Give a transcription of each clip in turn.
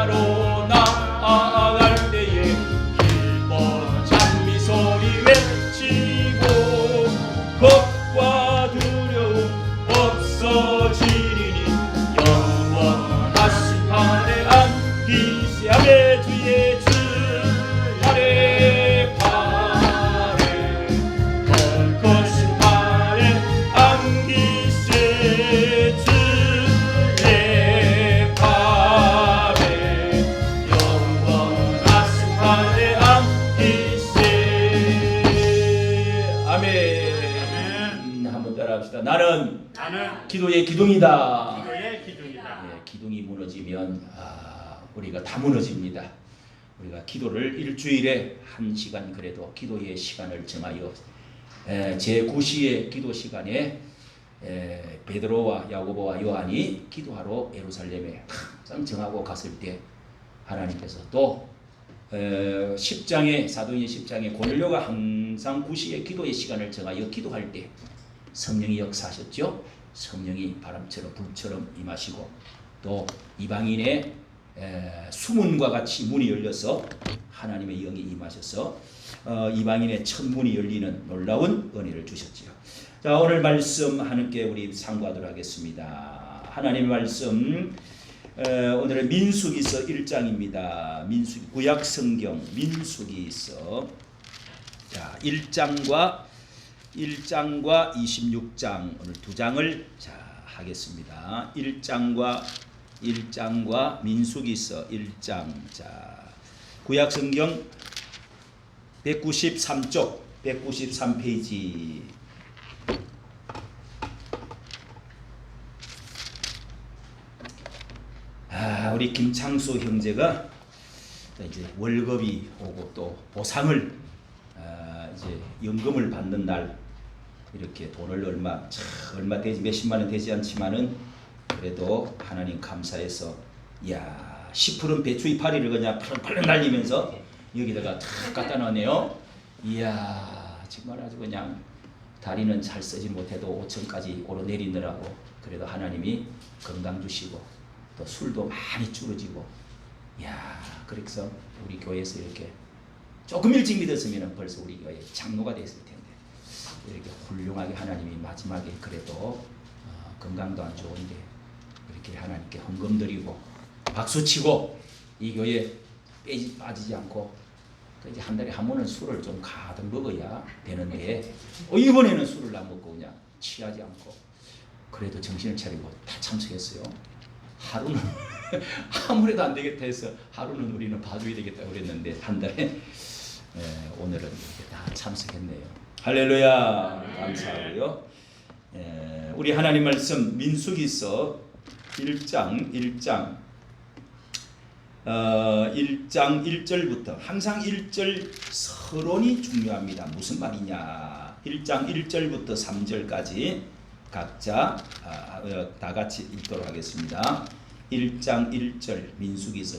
바로 나아갈 때에 기뻐 장미 소리 외치고 겁과 두려움 없어지리니 영원하신 하늘 안기세. 아멘. 주의 주 아래 발에 걷것인 발에 안기세. 주의 발에 영원하신 하늘 안기세. 아멘. 한번 따라합시다. 나는 기도의 기둥이다. 기둥이 무너지면 우리가 다 무너집니다. 우리가 기도를 일주일에 1시간 그래도 기도의 시간을 정하여 제9시의 기도 시간에 베드로와 야고보와 요한이 기도하러 예루살렘에 항상 정하고 갔을 때 하나님께서 또 10장에 사도행전 10장에 고넬료가 항상 9시에 기도의 시간을 정하여 기도할 때 성령이 역사하셨죠. 성령이 바람처럼 불처럼 임하시고 또 이방인의 수문과 같이 문이 열려서 하나님의 영이 임하셔서 이방인의 첫 문이 열리는 놀라운 은혜를 주셨지요. 자, 오늘 말씀 하나님께 우리 상고하도록 하겠습니다. 하나님의 말씀 오늘은 민수기서 1장입니다. 민수기 구약 성경 민수기서 자 1장과 26장 오늘 두 장을 하겠습니다. 1장과 민수기서 1장. 자, 구약 성경 193쪽 193페이지. 우리 김창수 형제가 이제 월급이 오고 또 보상을 이제 연금을 받는 날 이렇게 돈을 얼마 되지 몇십만 원 되지 않지만은 그래도 하나님 감사해서 10푸른 배추 이파리를 그냥 팔팔 날리면서 여기다가 탁 갖다 놨네요. 이야 정말 아주 그냥 다리는 잘 쓰지 못해도 5천까지 오르내리느라고 그래도 하나님이 건강 주시고 또 술도 많이 줄어지고 그래서 우리 교회에서 이렇게 조금 일찍 믿었으면 벌써 우리 교회 장로가 됐을 텐데 이렇게 훌륭하게 하나님이 마지막에 그래도 건강도 안 좋은데 이렇게 하나님께 헌금 드리고 박수치고 이 교회 빠지지 않고 이제 한 달에 한 번은 술을 좀 가득 먹어야 되는데 이번에는 술을 안 먹고 그냥 취하지 않고 그래도 정신을 차리고 다 참석했어요. 하루는 아무래도 안 되겠다 해서 하루는 우리는 봐줘야 되겠다 그랬는데 한 달에 오늘은 이렇게 다 참석했네요. 할렐루야. 감사하고요. 우리 하나님 말씀 민수기서 1장 1절부터 항상 1절 서론이 중요합니다. 무슨 말이냐. 1장 1절부터 3절까지 각자 다 같이 읽도록 하겠습니다. 1장 1절 민수기서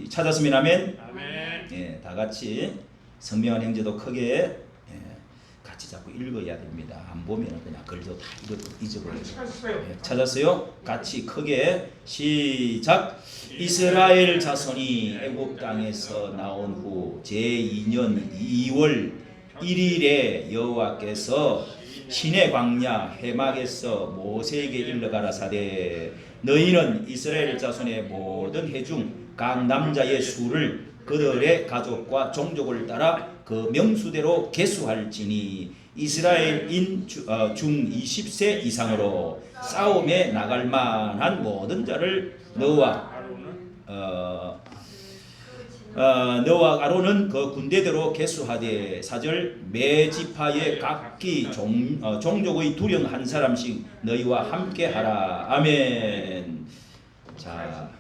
찾았으면 아멘. 아멘. 다 같이 성명한 형제도 크게 같이 자꾸 읽어야 됩니다. 안 보면 그냥 글도 다 잊어버려요. 찾았어요? 같이 크게 시작. 이스라엘 자손이 애굽 땅에서 나온 후 제2년 2월 1일에 여호와께서 시내 광야 해막에서 모세에게 일러 가라사대 너희는 이스라엘 자손의 모든 해중 각 남자의 수를 그들의 가족과 종족을 따라 그 명수대로 계수할지니 이스라엘인 중 20세 이상으로 싸움에 나갈 만한 모든 자를 너와 아론은 그 군대대로 계수하되 4절 매 지파의 각기 종족의 두령 한 사람씩 너희와 함께 하라. 아멘. 자,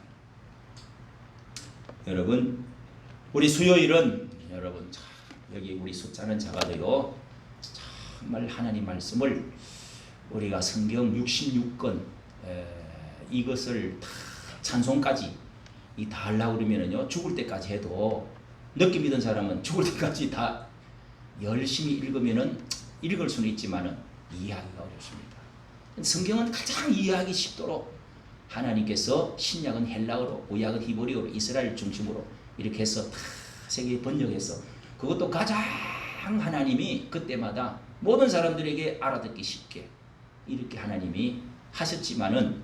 여러분 우리 수요일은 여러분 여기 우리 숫자는 작아도요 정말 하나님 말씀을 우리가 성경 66권 이것을 다 찬송까지 다 하려고 그러면은요 죽을 때까지 해도 늦게 믿은 사람은 죽을 때까지 다 열심히 읽으면은 읽을 수는 있지만은 이해하기가 어렵습니다. 성경은 가장 이해하기 쉽도록 하나님께서 신약은 헬라어로, 구약은 히브리어로, 이스라엘 중심으로 이렇게 해서 다 세계에 번역해서 그것도 가장 하나님이 그때마다 모든 사람들에게 알아듣기 쉽게 이렇게 하나님이 하셨지만은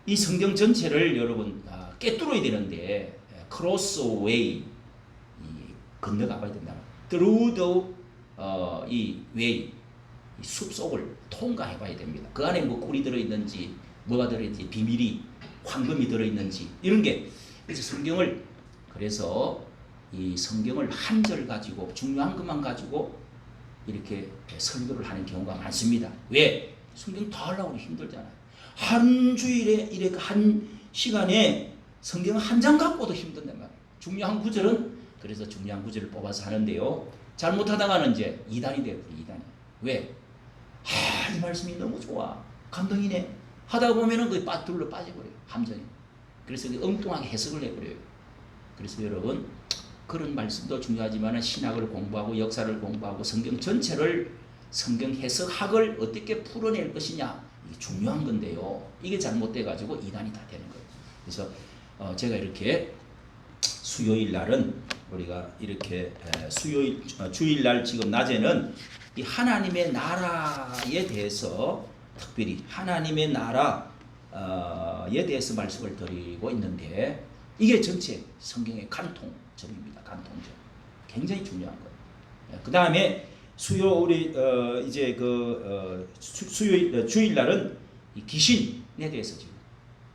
이 성경 전체를 여러분 꿰뚫어야 되는데 크로스웨이 건너가 봐야 된다. Through the 이 way 숲속을 통과해 봐야 됩니다. 그 안에 뭐 꿀이 들어있는지 뭐가 들어있는지 비밀이 황금이 들어있는지 이런 게 그래서 성경을 그래서 이 성경을 한 절 가지고 중요한 것만 가지고 이렇게 설교를 하는 경우가 많습니다. 왜? 성경 다 하려고 힘들잖아요. 한 주일에 이렇게 한 시간에 성경 한 장 갖고도 힘든단 말이에요. 중요한 구절은 그래서 중요한 구절을 뽑아서 하는데요. 잘못하다가는 이제 이단이 돼요. 이단이. 왜? 이 말씀이 너무 좋아. 감동이네. 하다 보면은 거의 둘러 빠져버려요. 함정이. 그래서 엉뚱하게 해석을 해버려요. 그래서 여러분 그런 말씀도 중요하지만 신학을 공부하고 역사를 공부하고 성경 전체를 성경 해석학을 어떻게 풀어낼 것이냐 이게 중요한 건데요. 이게 잘못돼 가지고 이단이 다 되는 거예요. 그래서 제가 이렇게 수요일 날은 우리가 이렇게 주일 날 지금 낮에는 이 하나님의 나라에 대해서 특별히 하나님의 나라에 대해서 말씀을 드리고 있는데 이게 전체 성경의 간통점입니다. 간통점. 굉장히 중요한 거예요. 그 다음에 우리 이제 주일 날은 이 귀신에 대해서 지금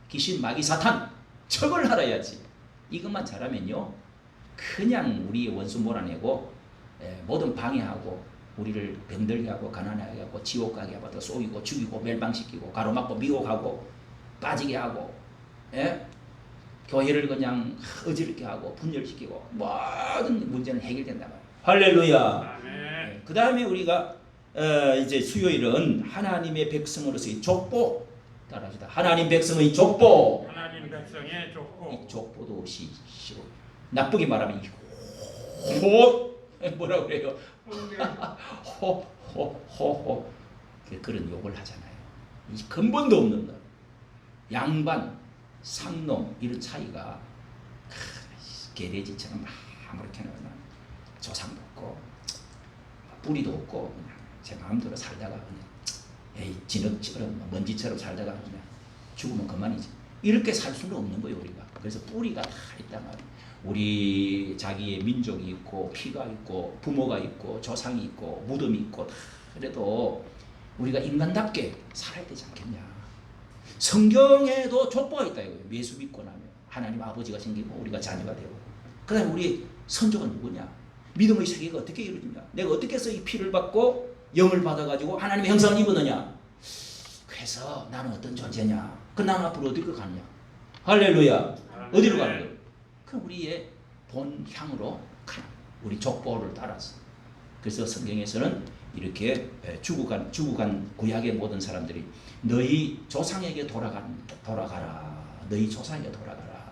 귀신, 마귀, 사탄 척을 알아야지. 이것만 잘하면요, 그냥 우리 원수 몰아내고 모든 방해하고 우리를 병들게 하고 가난하게 하고 지옥 가게 하고 쏘이고 죽이고 멸망시키고 가로막고 미혹하고 빠지게 하고 교회를 그냥 어지럽게 하고 분열시키고 모든 문제는 해결된단 말이에요. 할렐루야. 그 다음에 우리가 이제 수요일은 하나님의 백성으로서의 족보 따라합시다. 하나님 백성의 족보. 하나님 백성의 족보. 이 족보도 없이 나쁘게 말하면 뭐라 그래요? 호호호호 그런 욕을 하잖아요. 이 근본도 없는 거. 양반, 상놈 이런 차이가 개돼지처럼 아무렇게 나오면 조상도 없고 뿌리도 없고 그냥 제 마음대로 살다가 그냥 진흙처럼 먼지처럼 살다가 그냥 죽으면 그만이지. 이렇게 살 수는 없는 거예요 우리가. 그래서 뿌리가 다 있단 말이에요. 우리 자기의 민족이 있고 피가 있고 부모가 있고 조상이 있고 무덤이 있고 다 그래도 우리가 인간답게 살아야 되지 않겠냐. 성경에도 족보가 있다 이거예요. 예수 믿고 나면 하나님 아버지가 생기고 우리가 자녀가 되고 그 다음에 우리 선조가 누구냐. 믿음의 세계가 어떻게 이루어지냐. 내가 어떻게 해서 이 피를 받고 영을 받아가지고 하나님의 형상을 입었느냐. 그래서 나는 어떤 존재냐. 그 나는 앞으로 어디로 가느냐. 할렐루야. 어디로 가는 거예요. 그 우리의 본향으로 가는 우리 족보를 따라서. 그래서 성경에서는 이렇게 죽어간 구약의 모든 사람들이 너희 조상에게 돌아가라. 너희 조상에게 돌아가라.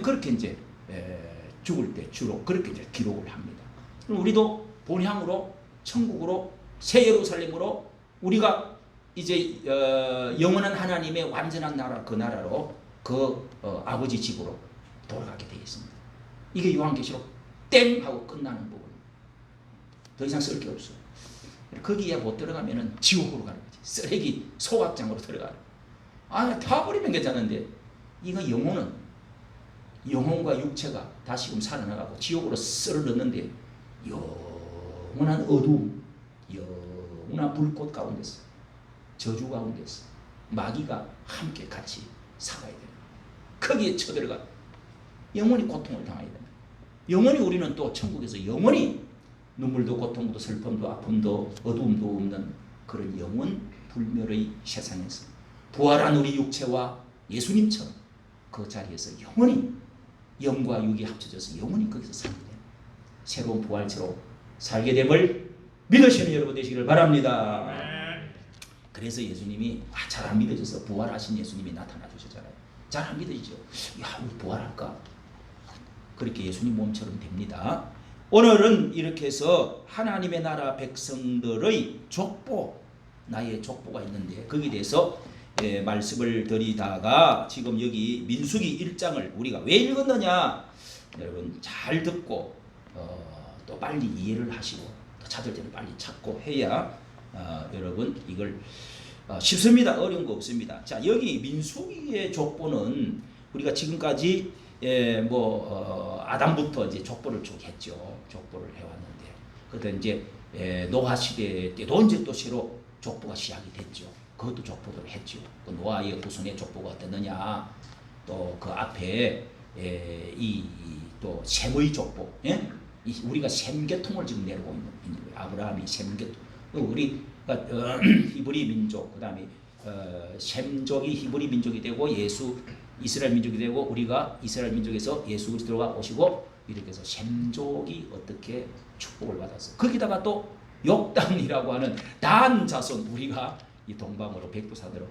그렇게 이제 죽을 때 주로 그렇게 이제 기록을 합니다. 우리도 본향으로 천국으로 새 예루살렘으로 우리가 이제 영원한 하나님의 완전한 나라 그 나라로 아버지 집으로 돌아가게 되어 있습니다. 이게 요한계시록 땡 하고 끝나는 부분. 더 이상 쓸 게 없어. 거기에 못 들어가면은 지옥으로 가는 거지. 쓰레기 소각장으로 들어가는. 다 버리면 괜찮은데 이거 영혼과 육체가 다시금 살아나가고 지옥으로 썰어 넣는데 영원한 어두움, 영원한 불꽃 가운데서 저주 가운데서 마귀가 함께 같이 살아야 돼요. 거기에 쳐들어가 영원히 고통을 당해야 됩니다. 영원히 우리는 또 천국에서 영원히 눈물도 고통도 슬픔도 아픔도 어두움도 없는 그런 영원 불멸의 세상에서 부활한 우리 육체와 예수님처럼 그 자리에서 영원히 영과 육이 합쳐져서 영원히 거기서 살게 됩니다. 새로운 부활체로 살게 됨을 믿으시는 여러분 되시기를 바랍니다. 그래서 예수님이 잘 안 믿어져서 부활하신 예수님이 나타나 주셨잖아요. 잘 안 믿어지죠. 우리 부활할까? 그렇게 예수님 몸처럼 됩니다. 오늘은 이렇게 해서 하나님의 나라 백성들의 족보, 나의 족보가 있는데 거기에 대해서 말씀을 드리다가 지금 여기 민수기 1장을 우리가 왜 읽었느냐, 여러분 잘 듣고 또 빨리 이해를 하시고 또 찾을 때는 빨리 찾고 해야 여러분 이걸 쉽습니다. 어려운 거 없습니다. 자, 여기 민수기의 족보는 우리가 지금까지 아담부터 이제 족보를 쭉 했죠. 족보를 해왔는데, 그때 이제 노아 시대 때도 이제 또 새로 족보가 시작이 됐죠. 그것도 족보를 했죠. 그 노아의 후손의 족보가 어땠느냐, 또 그 앞에 또 셈의 족보, 우리가 셈계통을 지금 내려오고 있는 거예요. 아브라함이 셈계통, 우리 히브리 민족, 그다음에 셈족이 히브리 민족이 되고 예수 이스라엘 민족이 되고, 우리가 이스라엘 민족에서 예수 그리스도가 오시고, 이렇게 해서 셈족이 어떻게 축복을 받았어. 거기다가 또 욕당이라고 하는 단 자손, 우리가 이 동방으로 백두산으로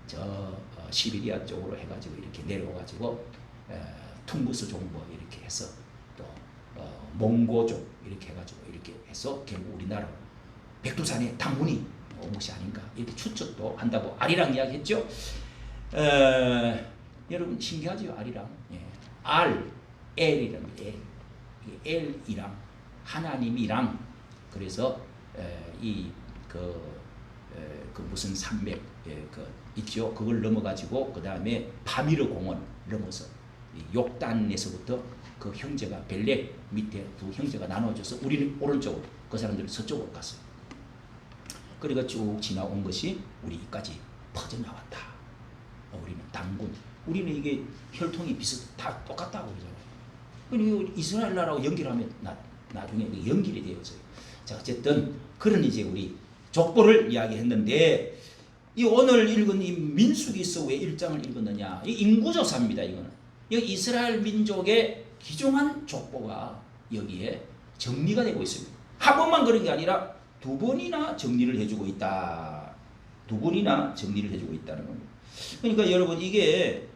저 시베리아 쪽으로 해가지고 이렇게 내려와가지고 퉁구스 종보 이렇게 해서 또 몽고족 이렇게 해가지고 이렇게 해서 결국 우리나라 백두산의 당군이 온 것이 아닌가, 이렇게 추측도 한다고 아리랑 이야기했죠. 여러분 신기하죠, 아리랑. 엘이라는 엘이랑 하나님이랑, 그래서 그 무슨 산맥 있죠. 그걸 넘어가지고 그 다음에 바미르 공원 넘어서 욕단에서부터 그 형제가 벨렉 밑에 두 형제가 나눠져서 우리는 오른쪽으로, 그 사람들은 서쪽으로 갔어요. 그리고 쭉 지나온 것이 우리까지 퍼져나왔다. 우리는 당군, 우리는 이게 혈통이 다 똑같다고 그러잖아요. 이스라엘 나라하고 연결하면 나중에 연결이 되어져요. 자, 어쨌든 그런 이제 우리 족보를 이야기했는데, 이 오늘 읽은 이 민수기서 왜 1장을 읽었느냐, 이 인구조사입니다. 이거는 이스라엘 민족의 귀중한 족보가 여기에 정리가 되고 있습니다. 한 번만 그런 게 아니라 두 번이나 정리를 해주고 있다. 두 번이나 정리를 해주고 있다는 겁니다. 그러니까 여러분, 이게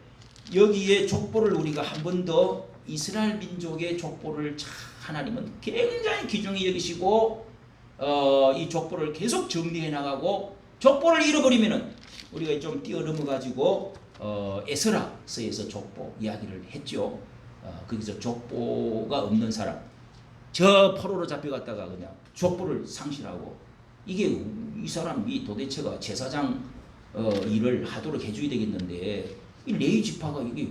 여기에 족보를 우리가 한 번 더 이스라엘 민족의 족보를 하나님은 굉장히 귀중히 여기시고 이 족보를 계속 정리해 나가고, 족보를 잃어버리면은 우리가 좀 뛰어넘어 가지고 에스라서에서 족보 이야기를 했죠. 거기서 족보가 없는 사람, 저 포로로 잡혀갔다가 그냥 족보를 상실하고, 이게 이 사람이 도대체가 제사장 일을 하도록 해줘야 되겠는데, 이 레위 지파가 이게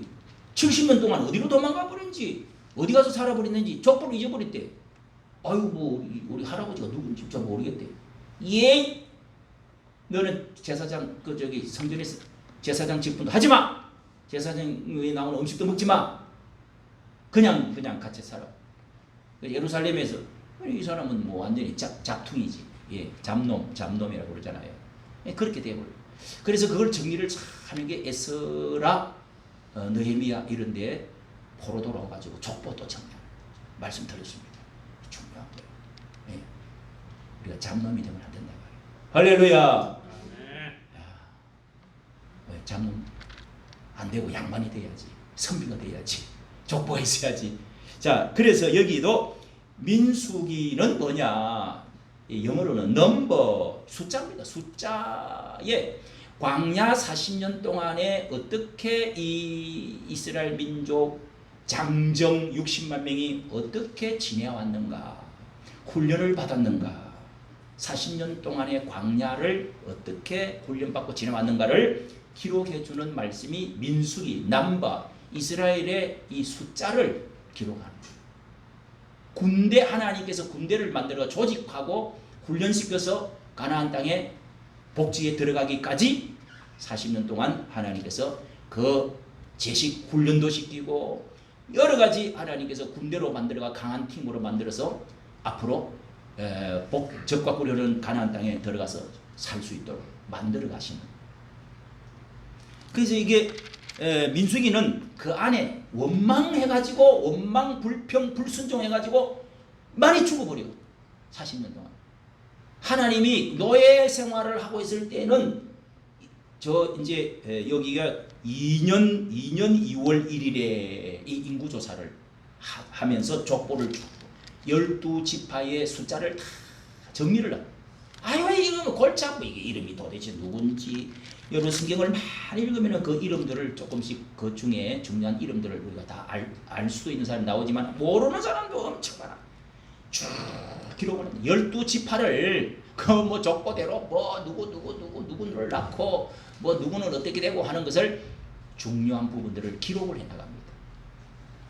70년 동안 어디로 도망가 버린지, 어디 가서 살아버렸는지 족보를 잊어버렸대. 아이고, 우리 할아버지가 누군지 진짜 모르겠대. 예, 너는 제사장 성전에서 제사장 직분도 하지 마. 제사장에 나오는 음식도 먹지 마. 그냥 같이 살아. 예루살렘에서 이 사람은 뭐 완전히 잡퉁이지. 잡놈이라고 그러잖아요. 그렇게 되어버려. 그래서 그걸 정리를 잘 하는 게 에스라, 느헤미야 이런데 포로 돌아와가지고 족보도 정리하는 말씀 드렸습니다. 중요한 거예요. 우리가 잡놈이 되면 안 된다 말이에요. 할렐루야. 잡놈 안 되고 양반이 돼야지, 선비가 돼야지, 족보가 있어야지. 자, 그래서 여기도 민수기는 뭐냐? 영어로는 넘버, 숫자입니다. 숫자에 광야 40년 동안에 어떻게 이 이스라엘 민족 장정 60만 명이 어떻게 지내왔는가, 훈련을 받았는가, 40년 동안의 광야를 어떻게 훈련받고 지내왔는가를 기록해주는 말씀이 민수기, 남바, 이스라엘의 이 숫자를 기록하는 거예요. 하나님께서 군대를 만들어 조직하고 훈련시켜서 가나안 땅에 복지에 들어가기까지 40년 동안 하나님께서 그 제식 훈련도 시키고, 여러 가지 하나님께서 군대로 만들어가 강한 팀으로 만들어서 앞으로 적과 꿀이 가나안 땅에 들어가서 살 수 있도록 만들어 가시는. 그래서 이게 민수기는 그 안에 원망해가지고, 원망 불평 불순종해가지고 많이 죽어버려. 40년 동안 하나님이 노예 생활을 하고 있을 때는 이제 여기가 2년 2월 1일에 이 인구조사를 하면서 족보를 주고 12지파의 숫자를 다 정리를 아유 이거 골치 아프 이게 이름이 도대체 누군지 여러분 성경을 많이 읽으면 그 이름들을 조금씩 그 중에 중요한 이름들을 우리가 다 알 수도 있는 사람이 나오지만 모르는 사람도 엄청 많아. 쭉 기록을 12지파를 그 뭐 족보대로 뭐 누구를 낳고 뭐 누구는 어떻게 되고 하는 것을 중요한 부분들을 기록을 해나갑니다.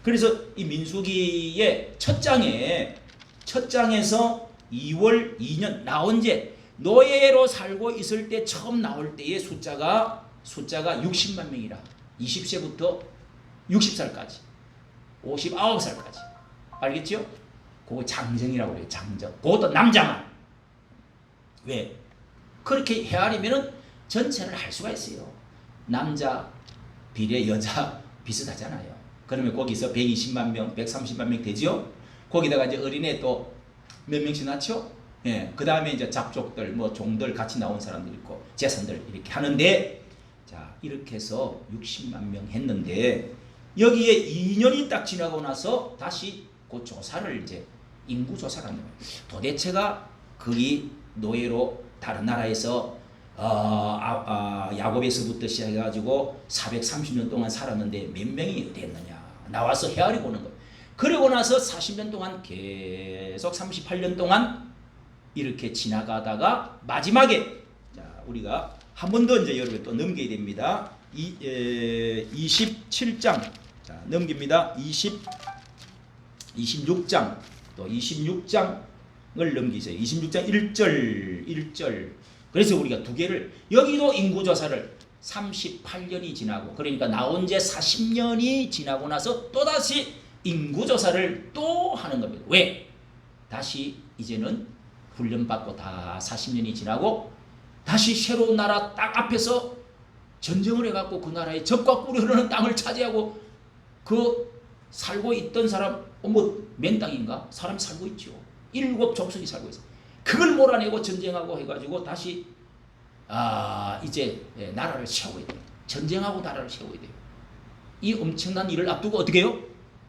그래서 이 민수기의 첫 장에서 2월 2년 나온 제 노예로 살고 있을 때 처음 나올 때의 숫자가 60만 명이라 20세부터 60살까지 59살까지 알겠죠? 그거 장정이라고 그래요. 장정. 그것도 남자만. 왜? 그렇게 헤아리면은 전체를 할 수가 있어요. 남자 비례 여자 비슷하잖아요. 그러면 거기서 120만 명, 130만 명 되죠? 거기다가 이제 어린애 또 몇 명씩 낳죠? 예. 그 다음에 이제 잡족들, 뭐 종들 같이 나온 사람들 있고 재산들 이렇게 하는데 자, 이렇게 해서 60만 명 했는데 여기에 2년이 딱 지나고 나서 다시 그 조사를 이제 인구 조사를 한다. 도대체가 거기 노예로 다른 나라에서 야곱에서부터 시작해가지고 430년 동안 살았는데 몇 명이 됐느냐 나와서 헤아려 보는 거예요. 그리고 나서 40년 동안 계속 38년 동안 이렇게 지나가다가 마지막에 자 우리가 한 번 더 이제 여러분 또 넘겨야 됩니다. 27장 자 넘깁니다. 26장 또 26장을 넘기세요. 26장 1절 그래서 우리가 두 개를 여기도 인구조사를 38년이 지나고 그러니까 나온 지 40년이 지나고 나서 또다시 인구조사를 또 하는 겁니다. 왜? 다시 이제는 훈련받고 다 40년이 지나고 다시 새로운 나라 딱 앞에서 전쟁을 해갖고 그 나라의 적과 꿀이 흐르는 땅을 차지하고 그 살고 있던 사람 맨 땅인가? 사람이 살고 있죠. 7족속이 살고 있어요. 그걸 몰아내고 전쟁하고 해가지고 다시 이제 나라를 세워야 돼요. 전쟁하고 나라를 세워야 돼요. 이 엄청난 일을 앞두고 어떻게 해요?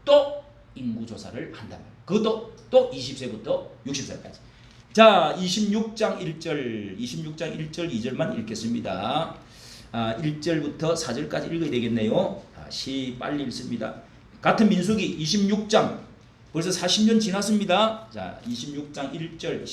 또 인구조사를 한다. 그것도 또 20세부터 60세까지. 자 26장 1절 2절만 읽겠습니다. 1절부터 4절까지 읽어야 되겠네요. 다시 빨리 읽습니다. 같은 민수기 26장 벌써 40년 지났습니다. 자 26장 1절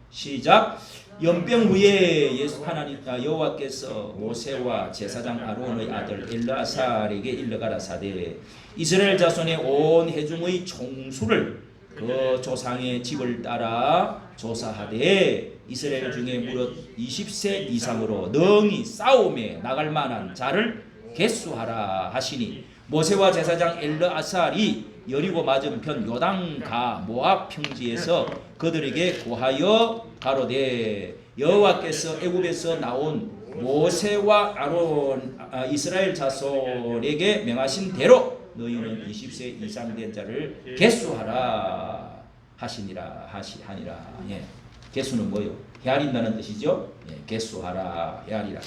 시작. 연병 후에 하나님 여호와께서 모세와 제사장 아론의 아들 엘르아살에게 일러가라사대 이스라엘 자손의 온 회중의 총수를 그 조상의 집을 따라 조사하되 이스라엘 중에 무릇 20세 이상으로 능히 싸움에 나갈 만한 자를 계수하라 하시니 모세와 제사장 엘르아살이 여리고 맞은편 요단가 모압 평지에서 그들에게 고하여 가로되 여호와께서 애굽에서 나온 모세와 아론 이스라엘 자손에게 명하신 대로 너희는 20세 이상 된 자를 계수하라 하시니라 하니라. 예. 계수는 뭐요? 헤아린다는 뜻이죠. 예. 계수하라 헤아리라.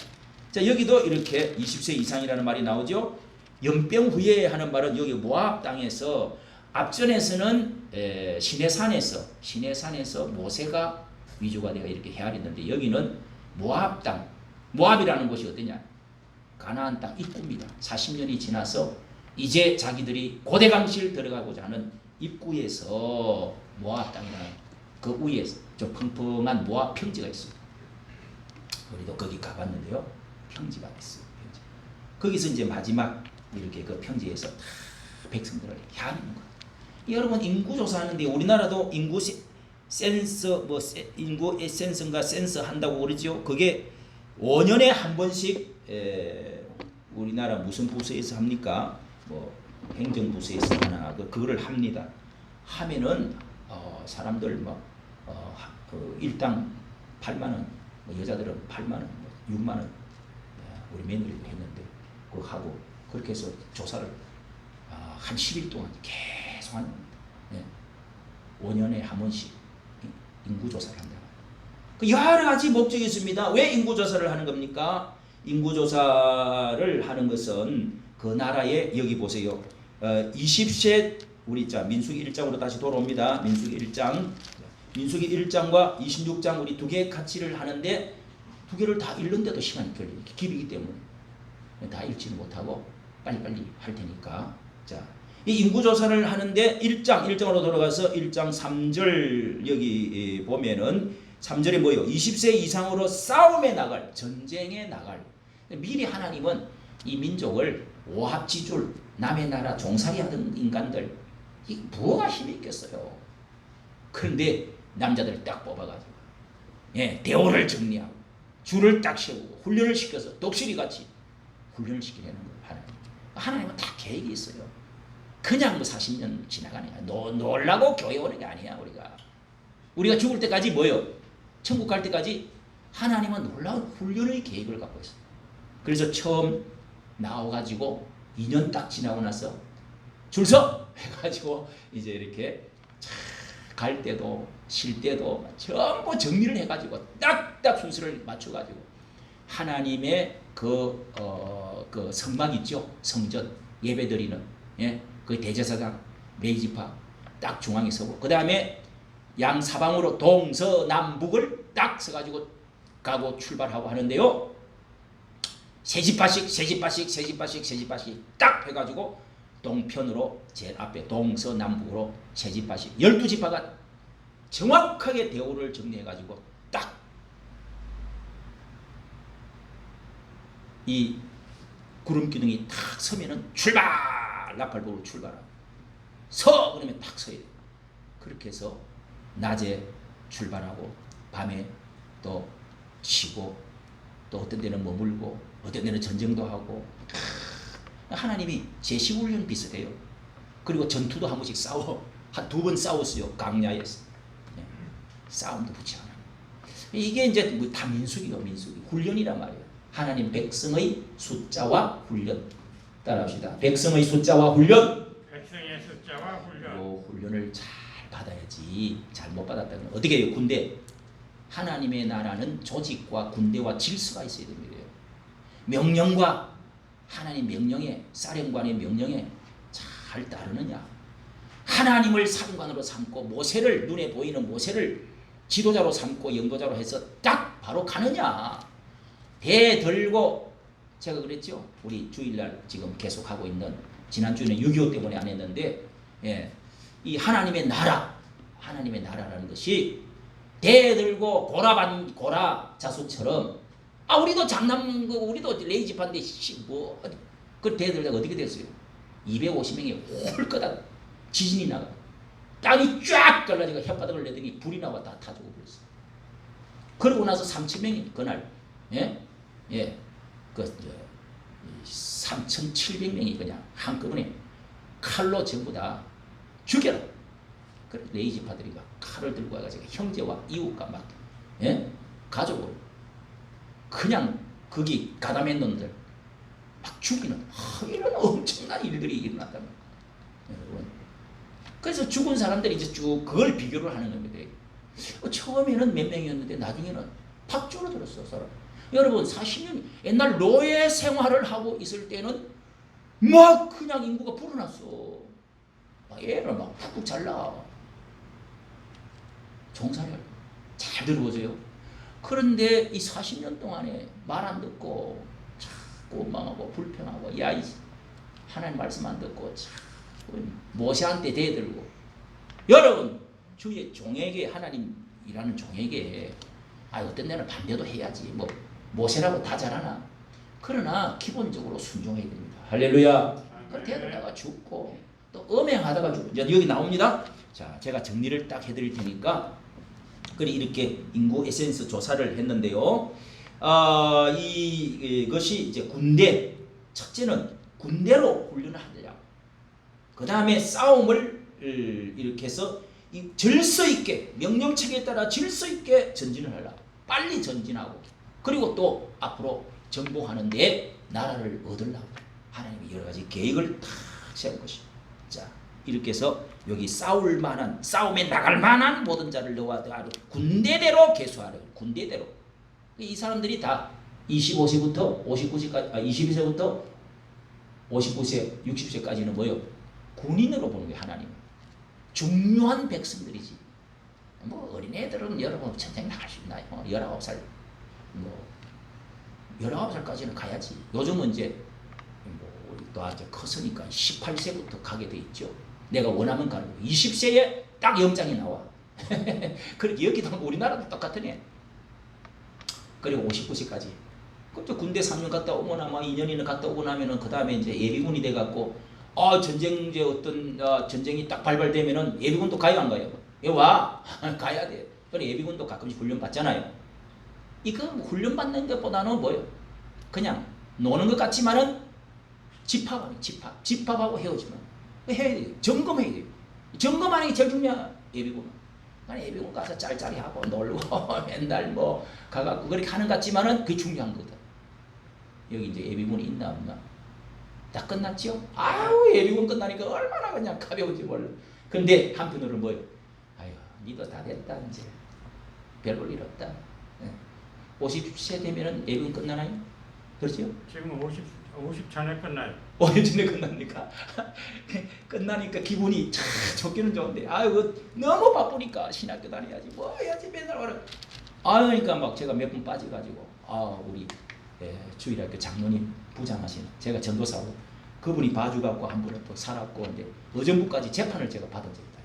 자 여기도 이렇게 20세 이상이라는 말이 나오죠. 연병 후에 하는 말은 여기 모압 땅에서 앞전에서는 시내산에서 모세가 위주가 되어 이렇게 헤아렸는데 여기는 모압 땅 모압이라는 곳이 어디냐? 가나안 땅 입구입니다. 40년이 지나서 이제 자기들이 고대강실 들어가고자 하는 입구에서 모압 땅이라는 그 위에 저 펑펑한 모압 평지가 있어요. 우리도 거기 가봤는데요. 평지가 있어요. 평지. 거기서 이제 마지막 이렇게 그 평지에서 다 백성들을 향하는 거예요. 여러분 인구 조사하는데 우리나라도 인구 센서 인구 센서인가 센서 한다고 그러죠. 그게 5년에 한 번씩 우리나라 무슨 부서에서 합니까? 뭐 행정부서에서 하나 그거를 합니다. 하면은 사람들 막 일당 8만 원, 뭐 여자들은 8만 원, 6만 원 우리 며느리도 했는데 그거 하고 그렇게 해서 조사를 한 10일 동안 계속 하는 겁니다. 5년에 한 번씩 인구조사를 한다. 그 여러 가지 목적이 있습니다. 왜 인구조사를 하는 겁니까? 인구조사를 하는 것은 그 나라에 여기 보세요. 20세 우리 자 민수기 1장으로 다시 돌아옵니다. 민수기 1장 민수기 1장과 26장 우리 두 개의 가치를 하는데 두 개를 다 읽는데도 시간이 걸려요. 길이기 때문에 다 읽지는 못하고 빨리빨리 할 테니까. 자, 이 인구조사를 하는데 1장으로 돌아가서 1장 3절 여기 보면은 3절에 뭐예요? 20세 이상으로 싸움에 나갈, 전쟁에 나갈. 미리 하나님은 이 민족을 오합지졸, 남의 나라 종살이 하던 인간들, 이 뭐가 힘이 있겠어요. 그런데 남자들 딱 뽑아가지고 대오를 정리하고 줄을 딱 세우고 훈련을 시켜서 독수리 같이 훈련을 시키려는 거예요. 하나님은 다 계획이 있어요. 그냥 뭐 40년 지나가는 거야. 놀라고 교회 오는 게 아니야. 우리가 죽을 때까지 뭐요? 천국 갈 때까지 하나님은 놀라운 훈련의 계획을 갖고 있어요. 그래서 처음 나와가지고 2년 딱 지나고 나서 줄서 해가지고 이제 이렇게 갈 때도 쉴 때도 전부 정리를 해가지고 딱딱 순서를 맞춰가지고 하나님의 그 성막 있죠. 성전 예배드리는 그 대제사장 메이지파 딱 중앙에 서고 그 다음에 양 사방으로 동서남북을 딱 서가지고 가고 출발하고 하는데요. 세지파씩 딱 해가지고 동편으로 제일 앞에 동서남북으로 세지파씩 12지파가 정확하게 대오를 정리해가지고 딱 이 구름기둥이 탁 서면은 출발! 나팔부로 출발하고 서! 그러면 탁 서야 돼요. 그렇게 해서 낮에 출발하고 밤에 또 쉬고 또 어떤 데는 머물고 어떤 데는 전쟁도 하고 하나님이 제시훈련 비슷해요. 그리고 전투도 한 번씩 한 2번 싸웠어요. 강야에서 싸움도 붙여. 이게 이제 다 민수기 훈련이란 말이에요. 하나님 백성의 숫자와 훈련. 따라합시다. 백성의 숫자와 훈련. 백성의 숫자와 훈련. 요 훈련을 잘 받아야지. 잘못 받았다면 어떻게 해요? 군대. 하나님의 나라는 조직과 군대와 질서가 있어야 됩니다. 명령과 하나님 명령에 사령관의 명령에 잘 따르느냐. 하나님을 사령관으로 삼고 모세를 눈에 보이는 모세를 지도자로 삼고 연도자로 해서 딱 바로 가느냐. 대 들고 제가 그랬죠. 우리 주일날 지금 계속하고 있는 지난주에는 6.25 때문에 안 했는데 이 하나님의 나라라는 것이 대 들고 고라 자수처럼 우리도 우리도 레이지파인데 그 대 들다가 어떻게 됐어요? 250명이 홀거닥 지진이 나가 땅이 쫙 갈라지고 혓바닥을 내더니 불이 나와 다 타주고 그랬어. 그러고 나서 3,000명이 그날 그 3,700명이 그냥 한꺼번에 칼로 전부 다 죽여라. 그래 레이지파들이 칼을 들고 와가지고 형제와 이웃과 막 가족을 그냥 거기 가담한 놈들 막 죽이는 이런 엄청난 일들이 일어났다는 여러분. 그래서 죽은 사람들이 이제 쭉 그걸 비교를 하는 겁니다. 처음에는 몇 명이었는데 나중에는 팍 줄어들었어 사람. 여러분 40년 옛날 노예 생활을 하고 있을 때는 막 그냥 인구가 불어났어. 애를 막 푹푹 잘라. 종살이 잘 들어보세요. 그런데 이 40년 동안에 말 안 듣고 자꾸 원망하고 불평하고 하나님 말씀 안 듣고 자꾸 모세한테 대들고 여러분 주의 종에게 하나님이라는 종에게 어떤 데는 반대도 해야지 모세라고 다 잘하나. 그러나 기본적으로 순종해야 됩니다. 할렐루야. 대들다가 죽고 또 음행하다가 죽고 여기 나옵니다. 자, 제가 정리를 딱 해드릴 테니까 이렇게 인구 에센스 조사를 했는데요. 이것이 이제 군대. 첫째는 군대로 훈련을 하느냐. 그 다음에 싸움을 이렇게 해서 질서 있게 명령체계에 따라 질서 있게 전진을 하라. 빨리 전진하고 그리고 또 앞으로 정복하는데 나라를 얻으려고 하나님이 여러 가지 계획을 다 세운 것입니다. 자, 이렇게 해서 여기 싸움에 나갈 만한 모든 자를 너와 군대대로 계수하라. 군대대로. 이 사람들이 다 25세부터 59세까지 22세부터 59세 60세까지는 뭐요? 군인으로 보는 게 하나님. 중요한 백성들이지. 뭐 어린애들은 여러분 전쟁 나갈 수 있나요? 19살 뭐 19살까지는 가야지. 요즘은 이제 뭐 우리 또 아주 컸으니까 18세부터 가게 돼 있죠. 내가 원하면 가는 거. 20세에 딱 영장이 나와. 그렇게 여기도 우리나라도 똑같으네. 그리고 59세까지. 그때 군대 3년 갔다 오거나 막 2년이나 갔다 오고 나면은 그 다음에 이제 예비군이 돼 갖고 전쟁 이제 어떤 전쟁이 딱 발발되면은 예비군도 가요 안 가요? 예, 와 가야 돼. 그래 예비군도 가끔씩 훈련 받잖아요. 이거 훈련 받는 것보다는 뭐요? 그냥 노는 것 같지만은 집합하고 헤어지면 해야 돼. 점검해야 돼. 점검하는 게 제일 중요해. 예비군. 예비군 가서 짤짤이 하고 놀고 맨날 뭐 가갖고 그렇게 하는 것 같지만은 그게 중요한 거다. 여기 이제 예비군이 있나 없나? 다 끝났죠? 아우 예비군 끝나니까 얼마나 그냥 가벼운지 몰라. 근데 한편으로는 뭐요? 아유 니도 다 됐다 이제 별볼 일 없다. 50세 되면은 예비군 끝나나요? 그렇죠? 지금 50 전에 끝나요. 50 전에 끝납니까? 끝나니까 기분이 참 좋기는 좋은데 아유 너무 바쁘니까 신학교 다녀야지 뭐 해야지 맨날 오래. 그러니까 막 제가 몇 번 빠져가지고 우리 주일학교 장로님 부장하시는 제가 전도사고 그분이 봐주갖고 한 번은 또 살았고 근데 의정부까지 재판을 제가 받은 적이 있다.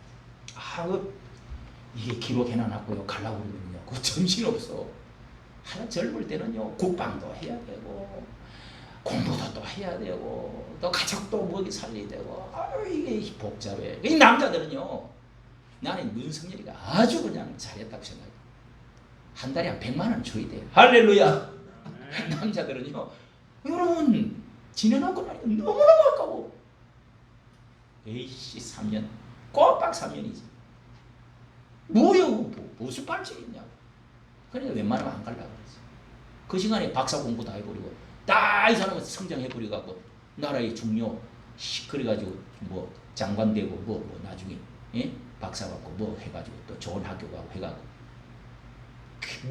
이게 기록해놔놨고요. 가려고 그러면요. 그 정신없어. 젊을 때는요 국방도 해야 되고 공부도 또 해야 되고 또 가족도 먹이 살려야 되고 이게 복잡해. 이 남자들은요 나는 윤석열이가 아주 그냥 잘했다고 생각해. 한 달에 한 100만 원 줘야 돼. 할렐루야. 남자들은요 여러분 지내놓고 나니까 너무너무 아까워. 에이씨 3년 꼬박 3년이지 뭐요 무슨 발칙 있냐고. 그러니까 웬만하면 안 가려고 그랬어. 그 시간에 박사 공부 다 해버리고 다 이 사람은 성장해버려갖고 나라의 중요 그래가지고 뭐 장관 되고 뭐 나중에 박사 받고 뭐 해가지고 또 좋은 학교 가고 해가지고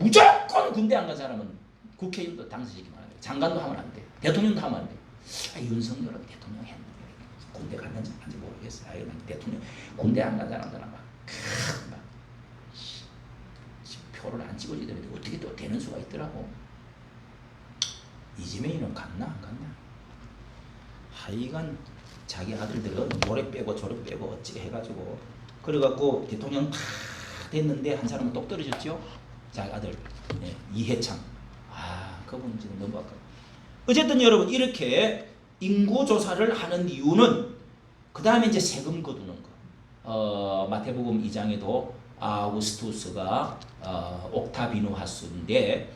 무조건 군대 안 간 사람은 국회의원도 당선시키면 안 돼. 장관도 하면 안 돼. 대통령도 하면 안 돼. 윤석열은 대통령 했는데 군대 갔는지 안 갔는지 모르겠어. 대통령 군대 안 간 사람들은 막 표를 안 찍어주더라도 어떻게 또 되는 수가 있더라고. 이재명이는 갔나 안 갔나? 하여간 자기 아들들은 노래 빼고 저래 빼고 어찌 해가지고 그래갖고 대통령 다 됐는데 한 사람은 똑 떨어졌죠. 자기 아들 이해창. 그분 지금 너무 아까워. 어쨌든 여러분 이렇게 인구 조사를 하는 이유는 그 다음에 이제 세금 거두는 거. 마태복음 2장에도 아우구스투스가 옥타비누 하수인데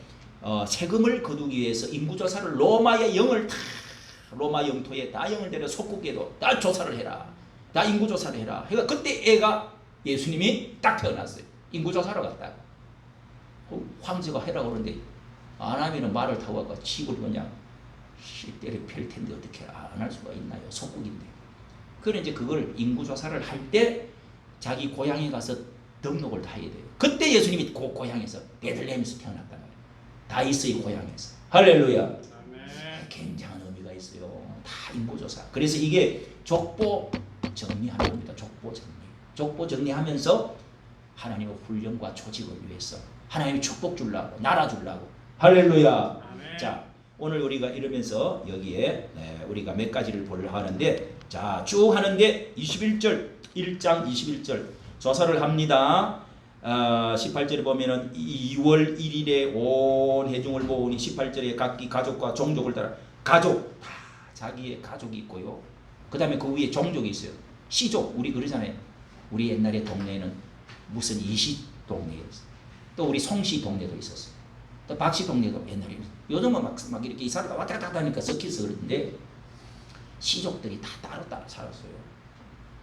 세금을 거두기 위해서 인구조사를 로마의 영을 다 로마 영토에 다 영을 데려 속국에도 다 조사를 해라. 다 인구조사를 해라. 그러니까 그때 애가 예수님이 딱 태어났어요. 인구조사로 갔다. 황제가 해라고 그러는데 안 하면 말을 타고 가서 치고 그냥 때려 펼 텐데 어떻게 안 할 수가 있나요? 속국인데. 그래 이제 그걸 인구조사를 할 때 자기 고향에 가서 등록을 다 해야 돼요. 그때 예수님이 그 고향에서 베들레헴에서 태어났단 말이에요. 다윗의 고향에서. 할렐루야. 아멘. 굉장한 의미가 있어요. 다 인구조사. 그래서 이게 족보 정리하는 겁니다. 족보 정리. 족보 정리하면서 하나님의 훈련과 조직을 위해서 하나님이 축복 주려고 나라 주려고. 할렐루야. 아멘. 자 오늘 우리가 이러면서 여기에 우리가 몇 가지를 보려고 하는데 자 쭉 하는데 21절 1장 21절 조사를 합니다. 18절에 보면은 2월 1일에 온 회중을 모으니 18절에 각기 가족과 종족을 따라 가족 다 자기의 가족이 있고요. 그 다음에 그 위에 종족이 있어요. 시족 우리 그러잖아요. 우리 옛날에 동네에는 무슨 이시 동네였어요. 또 우리 송시 동네도 있었어요. 또 박씨 동네도 옛날에 요즘은 막 이렇게 이사를 왔다 갔다 하니까 섞여서 그런데 시족들이 다 따로 살았어요.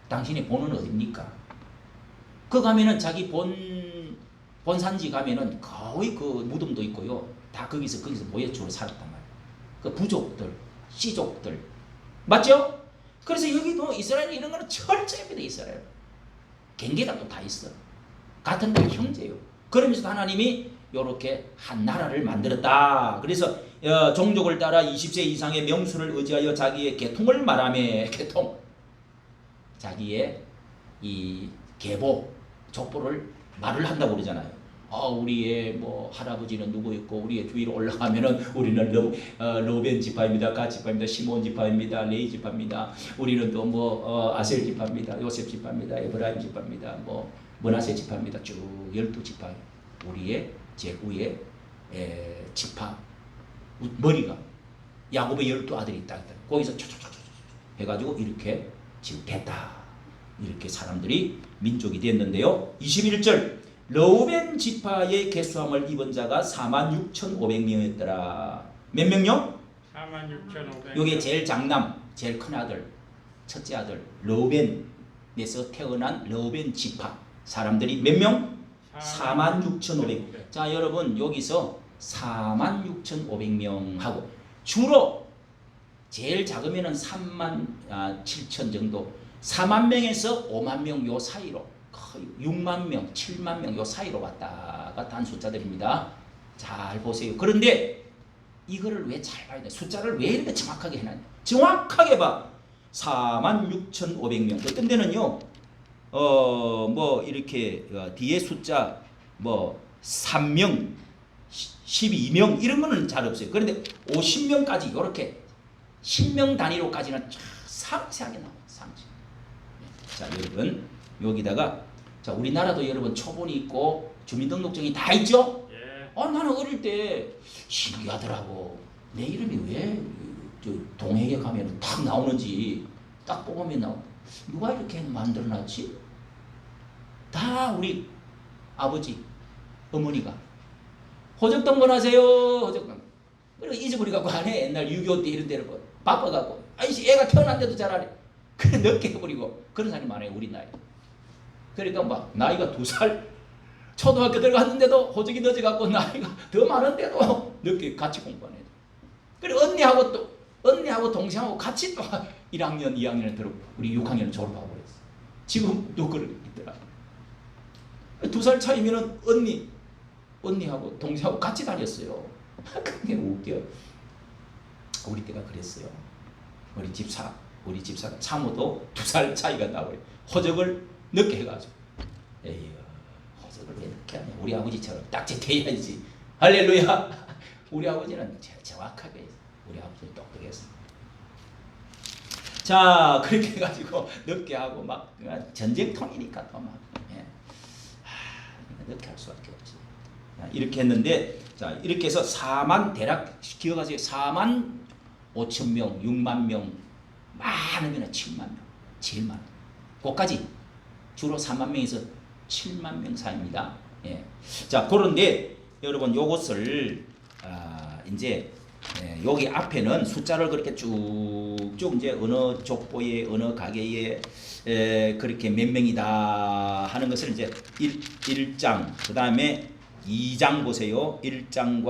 당신의 본은 어딥니까? 그 가면은 자기 본산지 가면은 거의 그 무덤도 있고요. 다 거기서 모여 주로 살았단 말이에요. 그 부족들, 시족들. 맞죠? 그래서 여기도 이스라엘 이런 거는 철저합니다. 이스라엘. 경계가 다 있어. 같은 날 형제요. 그러면서 하나님이 이렇게 한 나라를 만들었다. 그래서 종족을 따라 20세 이상의 명수를 의지하여 자기의 계통을 말하며 계통. 자기의 이 계보 족보를 말을 한다고 그러잖아요. 우리의 뭐 할아버지는 누구 있고 우리의 주위로 올라가면은 우리는 로벤 지파입니다, 갓 지파입니다, 시몬 지파입니다, 레이 지파입니다. 우리는 또 뭐 아셀 지파입니다, 요셉 지파입니다, 에브라임 지파입니다, 뭐 머나세 지파입니다. 쭉 12지파 우리의 제후의 지파 머리가 야곱의 12아들이 있다. 거기서 촉촉촉촉 해가지고 이렇게 지금 됐다. 이렇게 사람들이 민족이 됐는데요. 21절 러우벤 지파의 계수함을 입은 자가 46,500명이었더라. 몇 명요? 46,500. 여기 제일 장남, 제일 큰 아들, 첫째 아들 러우벤에서 태어난 러우벤 지파 사람들이 몇 명? 46,500. 자, 여러분 여기서 46,500명하고 주로 제일 작으면은 37,000 정도, 4만 명에서 5만 명 요 사이로, 거의 6만 명, 7만 명 요 사이로 왔다 갔다 한 숫자들입니다. 잘 보세요. 그런데 이거를 왜 잘 봐야 돼? 숫자를 왜 이렇게 정확하게 해놨냐? 정확하게 봐. 46,500명. 어떤 데는요, 뭐 이렇게 뒤에 숫자 뭐 3명, 12명 이런 거는 잘 없어요. 그런데 50명까지 이렇게 10명 단위로까지는 상세하게 나와요. 상세. 자, 여러분 여기다가 자, 우리나라도 여러분 초본이 있고 주민등록증이 다 있죠? 예. 나는 어릴 때 신기하더라고. 내 이름이 왜 동행에 가면 딱 나오는지 딱 뽑으면 나오. 누가 이렇게 만들어놨지? 다 우리 아버지, 어머니가 호적등본하세요. 호적등본. 그리고 잊어버리갖고 안 해. 옛날 6.25 때 이런 데를 바빠갖고. 아이씨 애가 태어난데도 잘 안 해. 그래 늦게 해버리고 그런 사람이 많아요. 우리 나이. 그러니까 막 나이가 2살 초등학교 들어갔는데도 호적이 늦어갖고 나이가 더 많은데도 늦게 같이 공부하네. 그리고 언니하고 동생하고 같이 또 1학년, 2학년을 들어 우리 6학년을 졸업하고 그랬어. 지금도 그러고 있더라. 2살 차이면은 언니하고 동생하고 같이 다녔어요. 그게 웃겨. 우리 때가 그랬어요. 우리 집사가 참호도 2살 차이가 나고요. 호적을 늦게 해가지고. 에휴, 호적을 왜 늦게 하냐. 우리 아버지처럼 딱지태야지. 할렐루야. 우리 아버지는 정확하게 했어. 우리 아버지는 똑똑했어. 자, 그렇게 해가지고 늦게 하고 막 전쟁통이니까 또 막. 늦게 할 수밖에 없지. 이렇게 했는데, 자, 이렇게 해서 4만, 대략 기억하세요. 4만 5천 명, 6만 명, 많으면 7만 명, 제일 많아. 그까지 주로 4만 명에서 7만 명 사이입니다. 예. 자, 그런데 여러분 요것을 이제 여기 앞에는 숫자를 그렇게 쭉쭉 이제 어느 족보에 어느 가게에 그렇게 몇 명이다 하는 것을 이제 1장 그 다음에 2장 보세요. 1장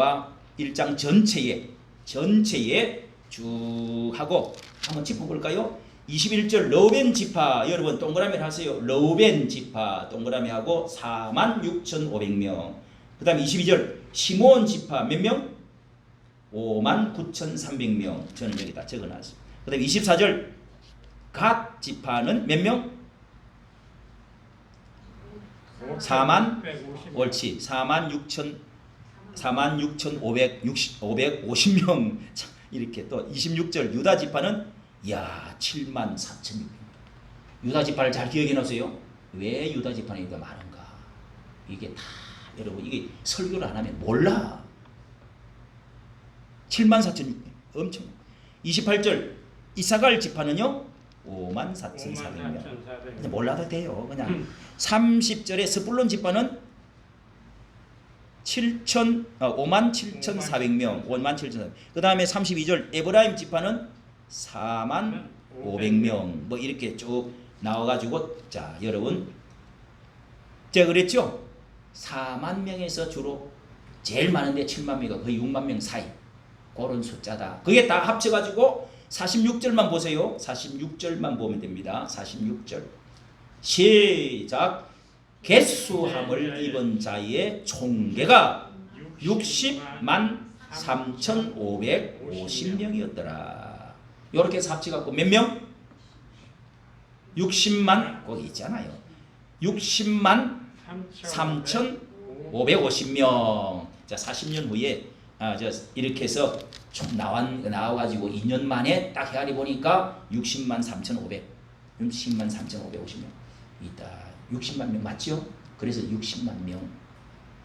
전체에 쭉 하고 한번 짚어볼까요? 21절 러우벤 지파 여러분 동그라미 하세요. 러우벤 지파 동그라미 하고 46,500명. 그 다음에 22절 시몬 지파 몇 명? 59,300명. 저는 여기다 적어놨습니다. 그 다음에 24절 갓 지파는 몇 명? 4만 옳지 46,550명. 이렇게 또 26절 유다 지파는 74,600명. 유다 지파를 잘 기억해 놓으세요. 왜 유다 지파는 더 많은가? 이게 다 여러분 이게 설교를 안 하면 몰라. 74,600명 엄청. 28절 이사갈 지파는요 54,400명. 몰라도 돼요. 그냥 30절에 스불론 지파는 57,400명. 57,400명. 그 다음에 32절 에브라임 지파는 45,500명. 뭐 이렇게 쭉 나와가지고 자 여러분 제가 그랬죠. 4만 명에서 주로 제일 많은데 7만 명이 거의 6만 명 사이 그런 숫자다. 그게 다 합쳐가지고 46절만 보세요. 46절만 보면 됩니다. 46절 시작. 개수함을 입은 자의 총계가 60만 3,550명이었더라. 이렇게 해서 합쳐갖고 몇 명? 60만 거기 있잖아요. 60만 3,550명. 자, 40년 후에 이렇게 해서 쭉 나와가지고 2년 만에 딱 헤아리 보니까 60만 3,550명 있다. 60만 명 맞죠? 그래서 60만 명,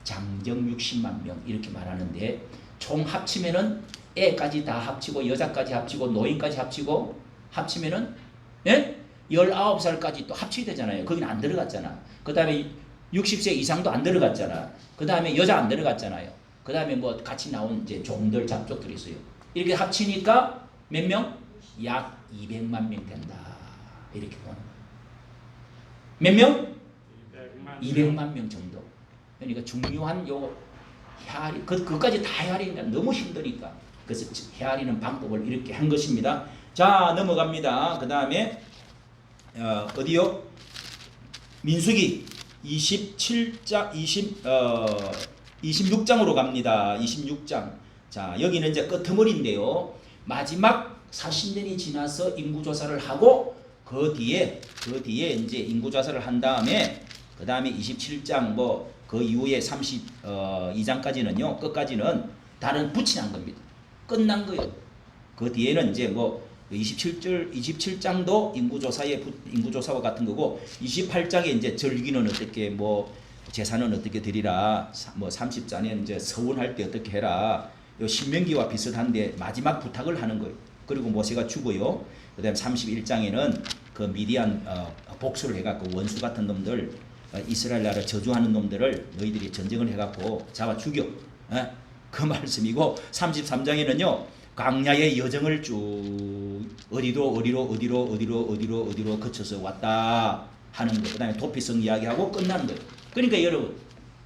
장정 60만 명 이렇게 말하는데 총 합치면은 애까지 다 합치고 여자까지 합치고 노인까지 합치면은 예? 19살까지 또 합쳐야 되잖아요. 거기는 안 들어갔잖아. 그 다음에 60세 이상도 안 들어갔잖아. 그 다음에 여자 안 들어갔잖아요. 그 다음에 뭐 같이 나온 이제 종들 잡족들이 있어요. 이렇게 합치니까 몇 명? 약 200만 명 된다. 이렇게 보는 거예요. 몇 명? 200만 명 정도. 그러니까 중요한 요 헤아리, 그까지 다 헤아리니까 너무 힘드니까. 그래서 헤아리는 방법을 이렇게 한 것입니다. 자, 넘어갑니다. 그 다음에 어디요? 민수기 26장으로 갑니다. 26장. 자, 여기는 이제 끄트머리인데요. 마지막 40년이 지나서 인구조사를 하고 그 뒤에 이제 인구조사를 한 다음에 그 다음에 27장 그 이후에 32장까지는요. 끝까지는 다른 붙이 난 겁니다. 끝난 거예요. 그 뒤에는 이제 27장도 인구조사와 같은 거고 28장에 이제 절기는 어떻게 제사는 어떻게 드리라 30장에 이제 서원할 때 어떻게 해라 요 신명기와 비슷한데 마지막 부탁을 하는 거예요. 그리고 모세가 죽어요. 그다음 31장에는 그 미디안 복수를 해갖고 원수 같은 놈들 이스라엘 나라를 저주하는 놈들을 너희들이 전쟁을 해갖고 잡아 죽여. 그 말씀이고 33장에는요. 광야의 여정을 쭉 어디로 거쳐서 왔다 하는 거. 그 다음에 도피성 이야기하고 끝나는 거예요. 그러니까 여러분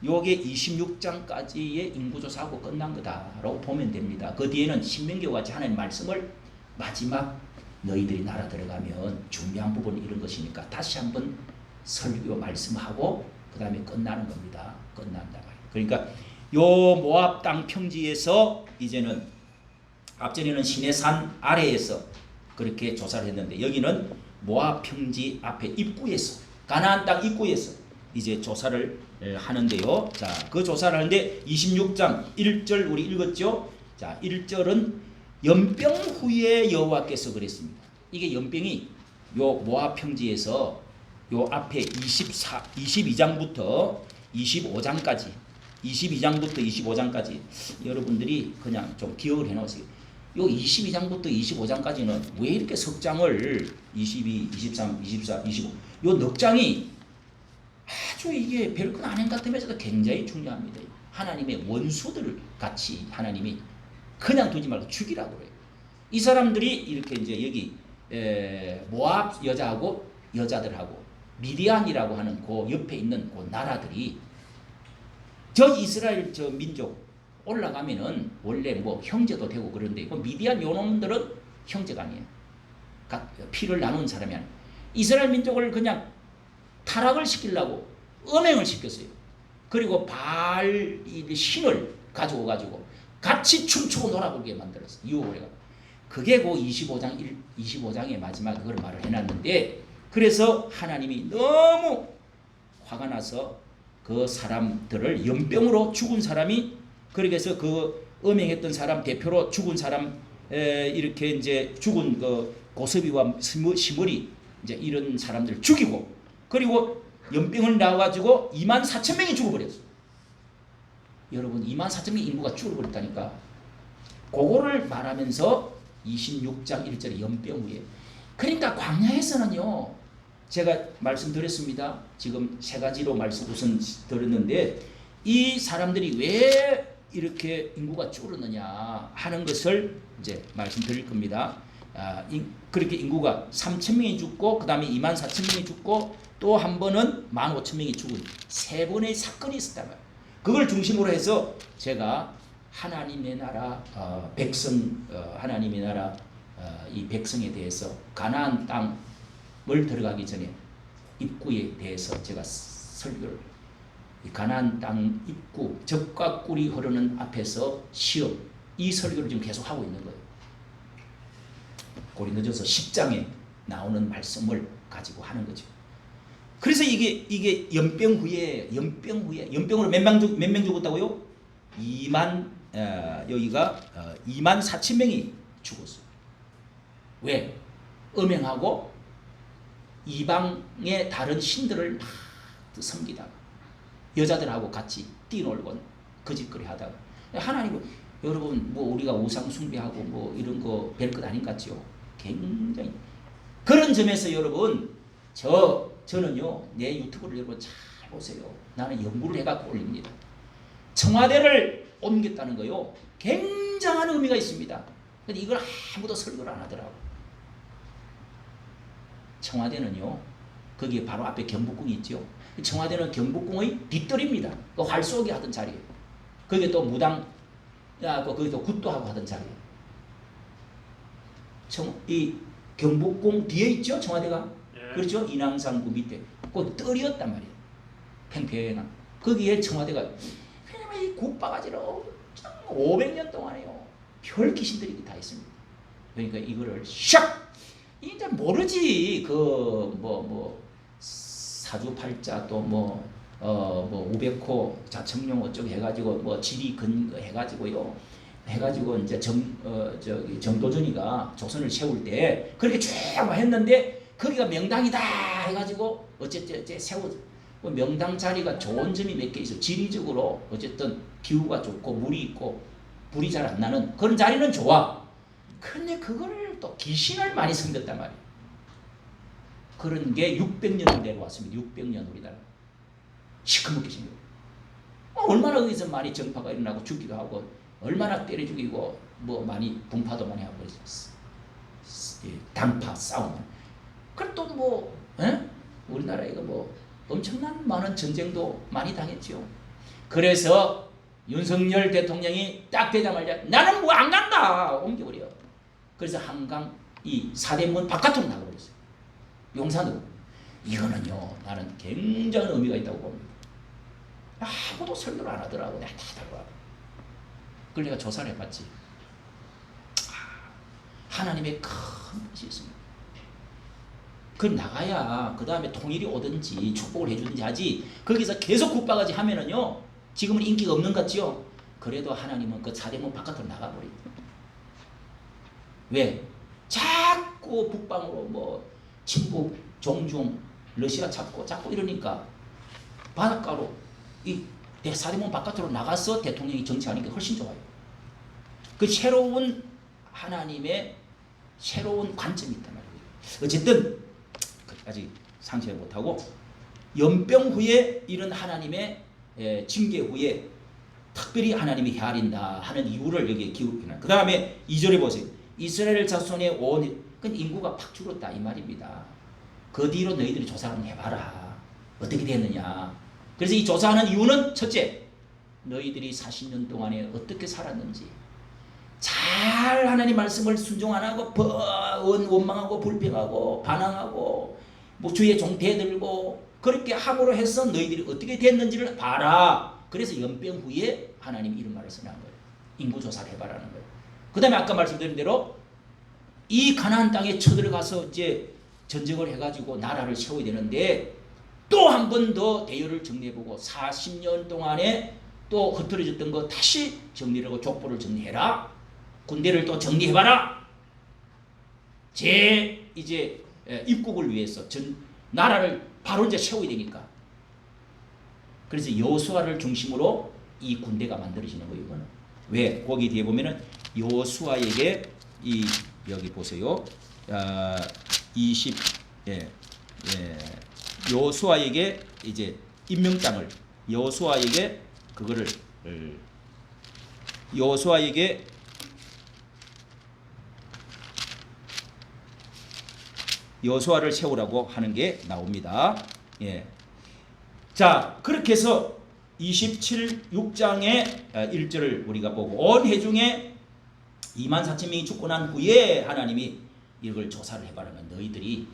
요게 26장까지의 인구조사하고 끝난 거다라고 보면 됩니다. 그 뒤에는 신명기와 같이 하나님의 말씀을 마지막 너희들이 나라 들어가면 중요한 부분 이런 것이니까 다시 한번 설교 말씀하고 그 다음에 끝나는 겁니다. 끝난다. 그러니까 요 모압 땅 평지에서 이제는 앞전에는 시내산 아래에서 그렇게 조사를 했는데 여기는 모압 평지 앞에 입구에서 가나안 땅 입구에서 이제 조사를 하는데요. 자, 그 조사를 하는데 26장 1절 우리 읽었죠? 자, 1절은 연병 후에 여호와께서 그랬습니다. 이게 연병이 요 모압 평지에서 요 앞에 22장부터 25장까지 22장부터 25장까지 여러분들이 그냥 좀 기억을 해놓으세요. 요 22장부터 25장까지는 왜 이렇게 석장을 22, 23, 24, 25 요 넉 장이 아주 이게 별것 아닌 것 같으면서도 굉장히 중요합니다. 하나님의 원수들을 같이 하나님이 그냥 두지 말고 죽이라고 그래요. 이 사람들이 이렇게 이제 여기 모압 여자들하고 미디안이라고 하는 그 옆에 있는 그 나라들이 저 이스라엘 저 민족 올라가면은 원래 형제도 되고 그런데 그 미디안 요놈들은 형제가 아니에요. 피를 나눈 사람이 아니에요. 이스라엘 민족을 그냥 타락을 시키려고 음행을 시켰어요. 그리고 바알 신을 가지고 같이 춤추고 놀아보게 만들었어요. 유혹을 해가지고. 그게 그 25장의 마지막 그걸 말을 해놨는데 그래서 하나님이 너무 화가 나서 그 사람들을 연병으로 죽은 사람이 그렇게 해서 그 음행했던 사람 대표로 죽은 사람 이렇게 이제 죽은 그 고스비와 시므리 이제 이런 사람들을 죽이고 그리고 연병을 나와가지고 24,000명이 죽어버렸어. 여러분 24,000명의 인구가 죽어버렸다니까. 그거를 말하면서 26장 1절에 연병 후에 그러니까 광야에서는요. 제가 말씀드렸습니다. 지금 세 가지로 말씀 우선 드렸는데 이 사람들이 왜 이렇게 인구가 줄었느냐 하는 것을 이제 말씀드릴 겁니다. 그렇게 인구가 3,000명이 죽고 그 다음에 24,000명이 죽고 또 한 번은 15,000명이 죽은 세 번의 사건이 있었단 말이에요. 그걸 중심으로 해서 제가 하나님의 나라 하나님의 나라 이 백성에 대해서 가나안 땅을 들어가기 전에 입구에 대해서 제가 설교를 가나안 땅 입구 젖과 꿀이 흐르는 앞에서 시험 이 설교를 지금 계속 하고 있는 거예요. 고린도전서 10장에 나오는 말씀을 가지고 하는 거죠. 그래서 이게 연병 후에 연병으로 몇 명 죽었다고요? 2만 4천 명이 죽었어요. 왜? 음행하고 이방의 다른 신들을 막 섬기다가 여자들하고 같이 뛰놀고 거짓거리 하다가 하나님은 여러분 뭐 우리가 우상 숭배하고 뭐 이런 거 별 것 아닌 것 같죠? 굉장히 그런 점에서 여러분 저는요 내 유튜브를 여러분 잘 보세요. 나는 연구를 해갖고 올립니다. 청와대를 옮겼다는 거요 굉장한 의미가 있습니다. 근데 이걸 아무도 설교를 안 하더라고. 청와대는요 거기에 바로 앞에 경복궁이 있죠. 청와대는 경복궁의 뒷뜰입니다. 그 활쏘기 하던 자리예요. 거기에 또 무당 거기도 굿도 하고 하던 자리예요. 이 경복궁 뒤에 있죠 청와대가. 예. 그렇죠. 인왕산 그 밑에 그 뜰이었단 말이에요. 팽팽한 거기에 청와대가 왜냐면 이 굿바가지를 엄청 500년 동안에요 별 귀신들이 다 있습니다. 그러니까 이거를 샥 이제 모르지 그 사주팔자 또 뭐 우백호 자청룡 어쩌고 해가지고 뭐 지리 근거 해가지고요 해가지고 이제 정도전이가 조선을 세울 때 그렇게 쭉 했는데 거기가 명당이다 해가지고 어쨌든 세워 명당 자리가 좋은 점이 몇 개 있어. 지리적으로 어쨌든 기후가 좋고 물이 있고 불이 잘 안 나는 그런 자리는 좋아. 근데 그거를 또 귀신을 많이 섬겼단 말이야. 그런 게 600년을 내려왔습니다. 600년 우리나라 시커멓게 생겨. 얼마나 거기서 많이 정파가 일어나고 죽기도 하고 얼마나 때려 죽이고 뭐 많이 분파도 많이 하고 당파 싸움. 그리고 또 뭐 우리나라 이거 뭐 엄청난 많은 전쟁도 많이 당했죠. 그래서 윤석열 대통령이 딱 되자마자 나는 뭐 안 간다 옮겨버려. 그래서 한강 이 사대문 바깥으로 나가버렸어요. 용산으로. 이거는요 나는 굉장한 의미가 있다고 봅니다. 아무도 설교를 안 하더라고. 내가 다 달라. 그걸 내가 조사를 해봤지. 하나님의 큰 뜻이 있습니다. 그 나가야 그 다음에 통일이 오든지 축복을 해주든지 하지. 거기서 계속 굿바가지 하면은요 지금은 인기가 없는 것 같지요. 그래도 하나님은 그 사대문 바깥으로 나가버려요. 왜? 자꾸 북방으로 뭐 친북, 종중, 러시아 자꾸 이러니까 바닷가로 이 사대문 바깥으로 나가서 대통령이 정치하는 게 훨씬 좋아요. 그 새로운 하나님의 새로운 관점이 있단 말이에요. 어쨌든 아직 상세히 못하고 연병 후에 이런 하나님의 징계 후에 특별히 하나님이 헤아린다 하는 이유를 여기에 기울이나. 그 다음에 2절에 보세요. 이스라엘 자손의 온 인구가 팍 줄었다 이 말입니다. 그 뒤로 너희들이 조사를 한번 해봐라. 어떻게 됐느냐. 그래서 이 조사하는 이유는 첫째, 너희들이 40년 동안에 어떻게 살았는지. 잘 하나님 말씀을 순종 안 하고 원망하고 불평하고 반항하고 뭐 주의 종 대들고 그렇게 함으로 해서 너희들이 어떻게 됐는지를 봐라. 그래서 연병 후에 하나님이 이런 말을 쓰는 거예요. 인구조사를 해봐라는 거예요. 그 다음에 아까 말씀드린 대로 이 가나안 땅에 쳐들어가서 이제 전쟁을 해가지고 나라를 세워야 되는데 또 한 번 더 대열을 정리해보고 40년 동안에 또 흐트러졌던 거 다시 정리를 하고 족보를 정리해라. 군대를 또 정리해봐라. 이제 입국을 위해서 나라를 바로 이제 세워야 되니까. 그래서 여호수아를 중심으로 이 군대가 만들어지는 거예요. 이거는 왜? 거기 뒤에 보면은 여호수아에게 여기 보세요. 여호수아에게 이제 임명장을 여호수아에게 그거를 여호수아를 세우라고 하는 게 나옵니다. 예. 자, 그렇게 해서 27육장의 1절을 우리가 보고 온 회중에 24,000명이 죽고 난 후에 하나님이 이걸 조사를 해봐라면 너희들이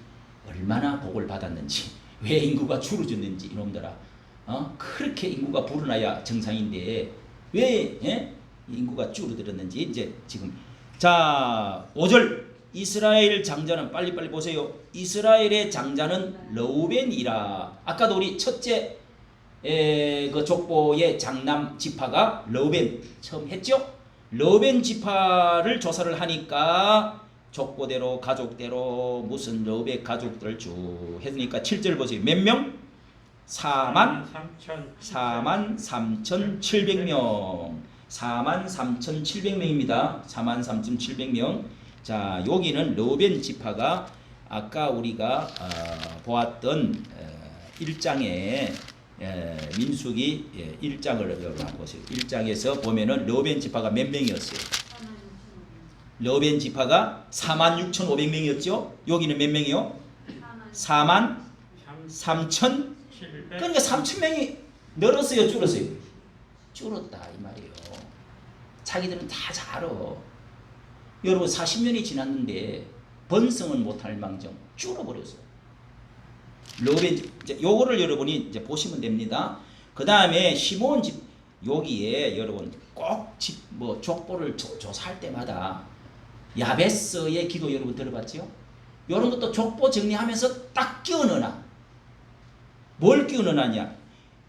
얼마나 복을 받았는지, 왜 인구가 줄어졌는지 이놈들아. 그렇게 인구가 불어나야 정상인데 왜 인구가 줄어들었는지 이제 지금 자 5절 이스라엘 장자는 빨리빨리 보세요. 이스라엘의 장자는 르우벤이라. 아까도 우리 첫째 그 족보의 장남 지파가 르우벤 처음 했죠. 르우벤 지파를 조사를 하니까 족보대로 가족대로 무슨 르우벤 가족들을 쭉 했으니까 7절 보세요. 몇 명? 43,700명. 43,700명입니다. 43,700명. 자, 여기는 르우벤 지파가 아까 우리가 보았던 1장에 민수기 1장을 여러분 보세요. 1장에서 보면은 르우벤 지파가 몇 명이었어요? 르우벤 지파가 46,500명이었죠. 여기는 몇 명이요? 43,000. 그러니까 3,000명이 늘었어요, 줄었어요? 줄었다 이 말이에요. 자기들은 다 잘 알아. 여러분 40년이 지났는데 번성은 못할 망정 줄어버렸어요. 르우벤 요거를 여러분이 이제 보시면 됩니다. 그 다음에 시몬 집 여기에 여러분 꼭 집 뭐 족보를 조사할 때마다 야베스의 기도 여러분 들어봤죠? 이런 것도 족보 정리하면서 딱 끼워 넣어놔. 뭘 끼워 넣어놨냐?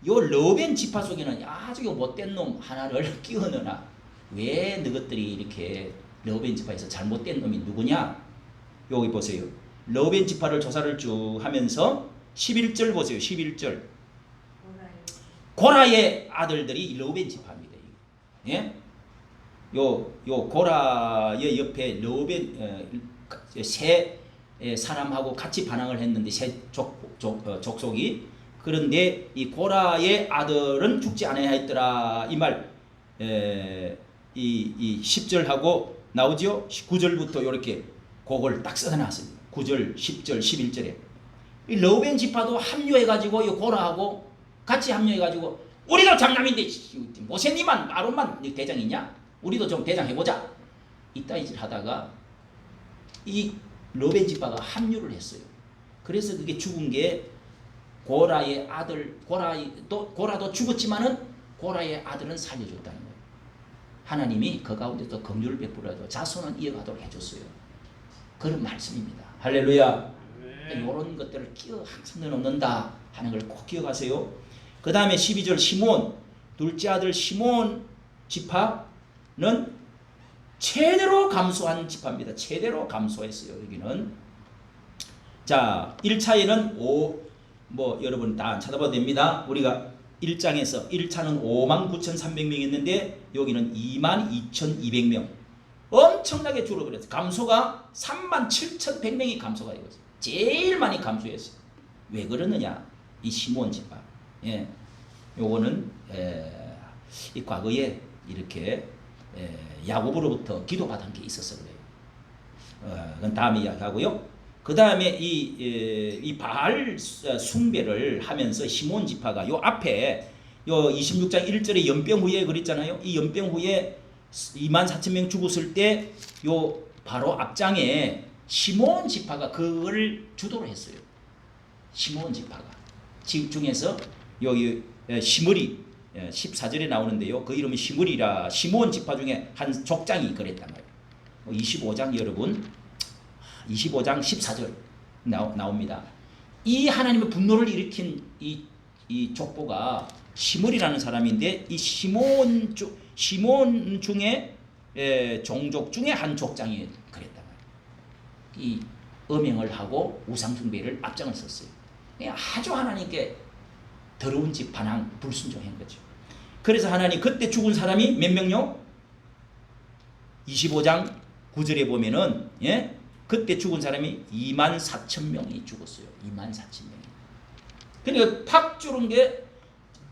요 르우벤 지파 속에는 아주 못된 놈 하나를 끼워 넣어놔. 왜 너희들이 이렇게 르우벤 지파에서 잘못된 놈이 누구냐? 여기 보세요. 르우벤 지파를 조사를 쭉 하면서 11절 보세요. 11절. 고라의 아들들이 르우벤 지파입니다. 예? 요 고라의 옆에 르우벤 세 사람하고 같이 반항을 했는데 세 족속이 그런데 이 고라의 아들은 죽지 않아야 했더라 이 말 이 10절하고 나오죠. 9절부터 이렇게 그걸 딱 써놨습니다. 9절, 10절, 11절에 이 르우벤 지파도 합류해가지고 이 고라하고 같이 합류해가지고 우리도 장남인데 모세님만 아론만 대장이냐? 우리도 좀 대장 해보자. 이따위질 하다가 이 르우벤 지파가 합류를 했어요. 그래서 그게 죽은 게 고라의 아들 고라도 죽었지만은 고라의 아들은 살려줬다는 거예요. 하나님이 그 가운데 또 긍휼을 베풀어서 자손은 이어가도록 해줬어요. 그런 말씀입니다. 할렐루야. 이런 것들을 항상 넣는다 하는 걸 꼭 기억하세요. 그 다음에 12절 시몬 둘째 아들 시몬 지파는 최대로 감소한 지파입니다. 최대로 감소했어요. 여기는 자 1차에는 여러분 다 찾아봐도 됩니다. 우리가 1장에서 1차는 59,300명이었는데 여기는 22,200명 엄청나게 줄어버렸어요. 감소가 37,100명이 감소가 되었어요. 제일 많이 감소했어요. 왜 그러느냐? 이 시몬 지파. 예, 요거는 이 과거에 이렇게 야곱으로부터 기도받은 게 있어서 그래요. 그건 다음에 이야기하고요. 그 다음에 이 바알 숭배를 하면서 시몬 지파가 요 앞에 요 26장 1절에 연병 후에 그랬잖아요. 이 연병 후에 24,000명 죽었을 때 요 바로 앞장에 시몬 지파가 그걸 주도를 했어요. 시몬 지파가 중에서 여기 시므리 14절에 나오는데요. 그 이름이 시므리라 시몬 지파 중에 한 족장이 그랬단 말이에요. 25장 여러분 25장 14절 나옵니다. 이 하나님의 분노를 일으킨 이 족보가 시므리라는 사람인데 이 시몬 중에 종족 중에 한 족장이 그랬단 말이에요. 이 음행을 하고 우상숭배를 앞장을 섰어요. 아주 하나님께 더러운 집 반항 불순종한 거죠. 그래서 하나님 그때 죽은 사람이 몇 명요? 25장 9절에 보면은 그때 죽은 사람이 24,000명이 죽었어요. 24,000명이. 그러니까 팍 줄은 게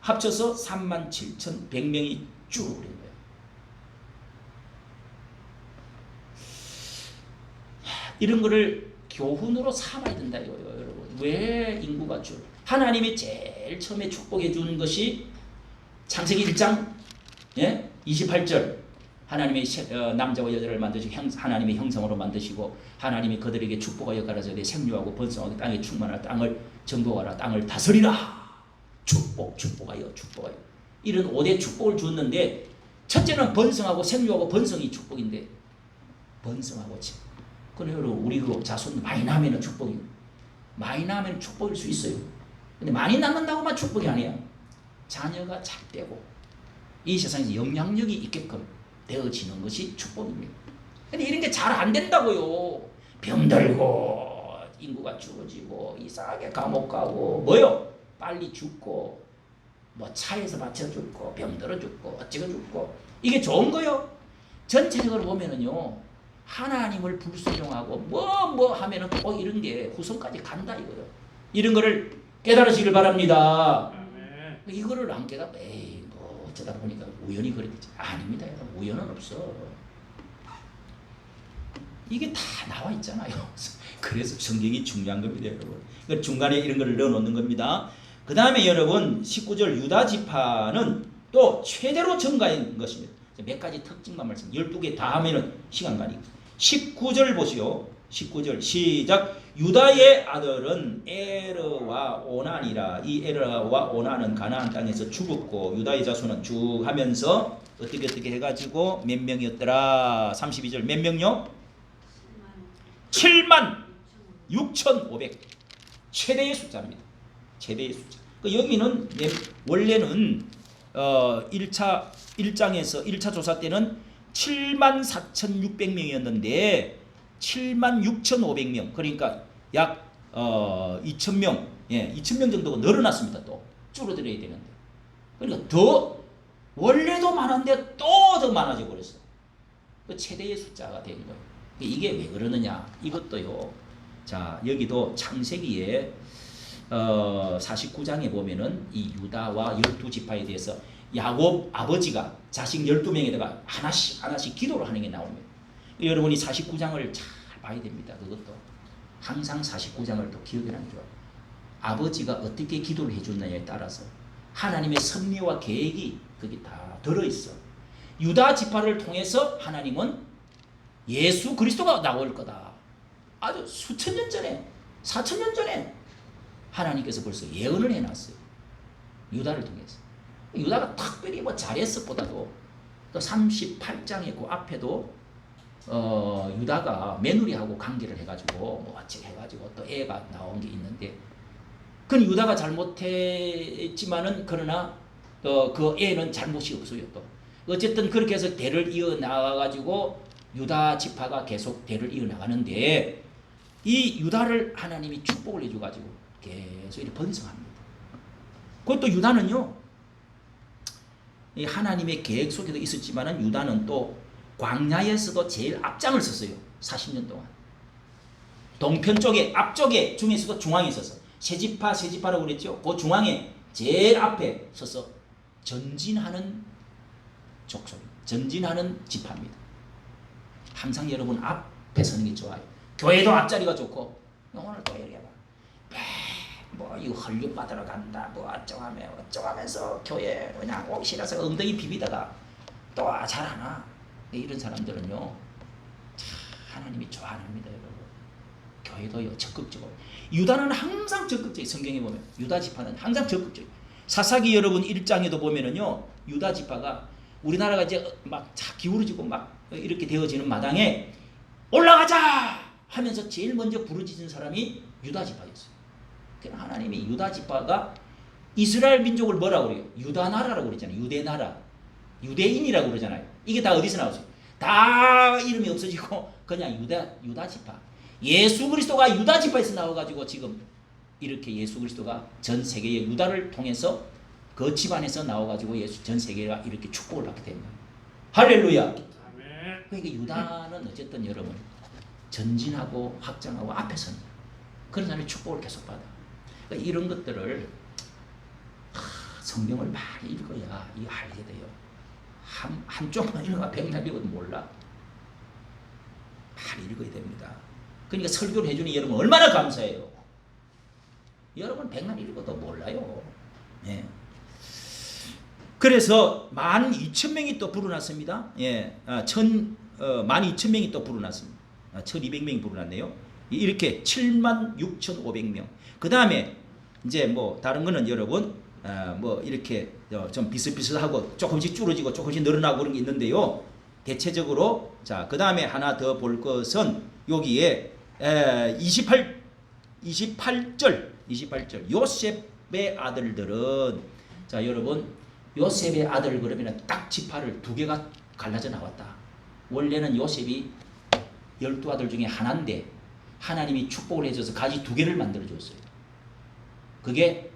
합쳐서 37,100명이 줄어버린 거예요. 이런 거를 교훈으로 삼아야 된다 이거예요, 여러분. 왜 인구가 줄? 하나님이 제일 처음에 축복해 주는 것이 창세기 1장 28절. 하나님의 남자와 여자를 만드시고 하나님의 형상으로 만드시고 하나님이 그들에게 축복하여 가라사대 생육하고 번성하고 땅에 충만하라 땅을 정복하라 땅을 다스리라 축복하여 이런 5대 축복을 주었는데 첫째는 번성하고 생육하고 번성이 축복인데 번성하고 그러므로 우리 그 자손 많이 낳으면 축복이에요. 많이 낳으면 축복일 수 있어요. 근데 많이 낳는다고만 축복이 아니야. 자녀가 잘 되고 이 세상에서 영향력이 있게끔 되어지는 것이 축복입니다. 근데 이런 게 잘 안 된다고요. 병들고 인구가 줄어지고 이상하게 감옥 가고 뭐요? 빨리 죽고 뭐 차에서 맞춰 죽고 병들어 죽고 어찌고 죽고 이게 좋은 거요? 전체적으로 보면은요 하나님을 불순종하고 뭐 하면은 꼭 이런 게 후손까지 간다 이거요. 이런 거를 깨달으시길 바랍니다. 아멘. 이거를 안 깨닫고 에이 뭐 어쩌다 보니까 우연히 그랬지. 아닙니다. 우연은 없어. 이게 다 나와 있잖아요. 그래서 성경이 중요한 겁니다, 여러분. 그러니까 중간에 이런 거를 넣어놓는 겁니다. 그 다음에 여러분 19절 유다 지파는 또 최대로 증가한 것입니다. 몇 가지 특징만 말씀. 12개 다 하면은 시간 가니까. 19절 보시오. 19절 시작. 유다의 아들은 에르와 오난이라. 이 에르와 오난은 가나안 땅에서 죽었고 유다의 자손은 쭉 하면서 어떻게 해가지고 몇 명이었더라. 32절 몇 명요? 7만 6,500 최대의 숫자입니다. 최대의 숫자. 여기는 원래는 1장에서 1차 조사 때는 74,600명이었는데 76,500명 그러니까 약 2,000명 2,000명 정도가 늘어났습니다. 또 줄어들어야 되는데 그러니까 더 원래도 많은데 또 더 많아져 버렸어. 그 최대의 숫자가 된 거예요. 이게 왜 그러느냐 이것도요. 자 여기도 창세기에 49장에 보면은 이 유다와 12지파에 대해서 야곱 아버지가 자식 12명에다가 하나씩 기도를 하는 게 나옵니다. 여러분이 49장을 잘 봐야 됩니다. 그것도 항상 49장을 또 기억해라는 줄 알아요. 아버지가 어떻게 기도를 해줬느냐에 따라서 하나님의 섭리와 계획이 거기 다 들어있어. 유다 지파를 통해서 하나님은 예수 그리스도가 나올 거다. 아주 수천 년 전에 4,000년 전에 하나님께서 벌써 예언을 해놨어요. 유다를 통해서. 유다가 특별히 뭐 잘했을 보다도 또 38장에 그 앞에도 유다가 며느리하고 관계를 해가지고 뭐 어찌 해가지고 또 애가 나온 게 있는데 그건 유다가 잘못했지만은 그러나 그 애는 잘못이 없어요. 또 어쨌든 그렇게 해서 대를 이어 나가가지고 유다 지파가 계속 대를 이어 나가는데 이 유다를 하나님이 축복을 해줘가지고 계속 이렇게 번성합니다. 그것도 유다는요 이 하나님의 계획 속에도 있었지만은 유다는 또 광야에서도 제일 앞장을 섰어요. 40년 동안. 동편 쪽에 앞쪽에 중에서도 중앙에 있어서 세지파라고 그랬죠. 그 중앙에 제일 앞에 서서 전진하는 족속, 전진하는 지파입니다. 항상 여러분 앞에 서는 게 좋아요. 교회도 앞자리가 좋고 오늘 또 이렇게 뭐 이거 헐육 받으러 간다 뭐 어쩌면서 교회 그냥 오기 싫어서 엉덩이 비비다가 또 잘하나 이런 사람들은요 하나님이 좋아합니다. 여러분 교회도요 적극적으로 유다는 항상 적극적이 성경에 보면 유다 지파는 항상 적극적. 사사기 여러분 1장에도 보면은요 유다 지파가 우리나라가 이제 막 기울어지고 막 이렇게 되어지는 마당에 올라가자 하면서 제일 먼저 부르짖은 사람이 유다 지파였어요. 그러니까 하나님이 유다 지파가 이스라엘 민족을 뭐라고 그래요? 유다 나라라고 그러잖아요. 유대 나라, 유대인이라고 그러잖아요. 이게 다 어디서 나왔어요? 다 이름이 없어지고 그냥 유다 지파. 예수 그리스도가 유다 지파에서 나와가지고 지금 이렇게 예수 그리스도가 전 세계의 유다를 통해서 그 집안에서 나와가지고 전 세계가 이렇게 축복을 받게 됩니다. 할렐루야. 아멘. 그러니까 유다는 어쨌든 여러분 전진하고 확장하고 앞에 섭니다. 그런 사람이 축복을 계속 받아. 그러니까 이런 것들을 성경을 많이 읽어야 이 알게 돼요. 한쪽만 읽어가 백날 읽어도 몰라. 많이 읽어야 됩니다. 그러니까 설교를 해주니 여러분 얼마나 감사해요. 여러분 백날 읽어도 몰라요. 네. 그래서 12,000명이 또 불어났습니다. 예, 12,000명이 또 불어났습니다. 1,200명이 불어났네요. 이렇게 76,500명. 그 다음에 이제 뭐 다른 거는 여러분 뭐 이렇게 좀 비슷비슷하고 조금씩 줄어지고 조금씩 늘어나고 그런 게 있는데요. 대체적으로 자, 그 다음에 하나 더 볼 것은 여기에 28절 요셉의 아들들은 자 여러분 요셉의 아들 그러면 딱 지파를 두 개가 갈라져 나왔다. 원래는 요셉이 12아들 중에 하나인데 하나님이 축복을 해줘서 가지 두 개를 만들어줬어요. 그게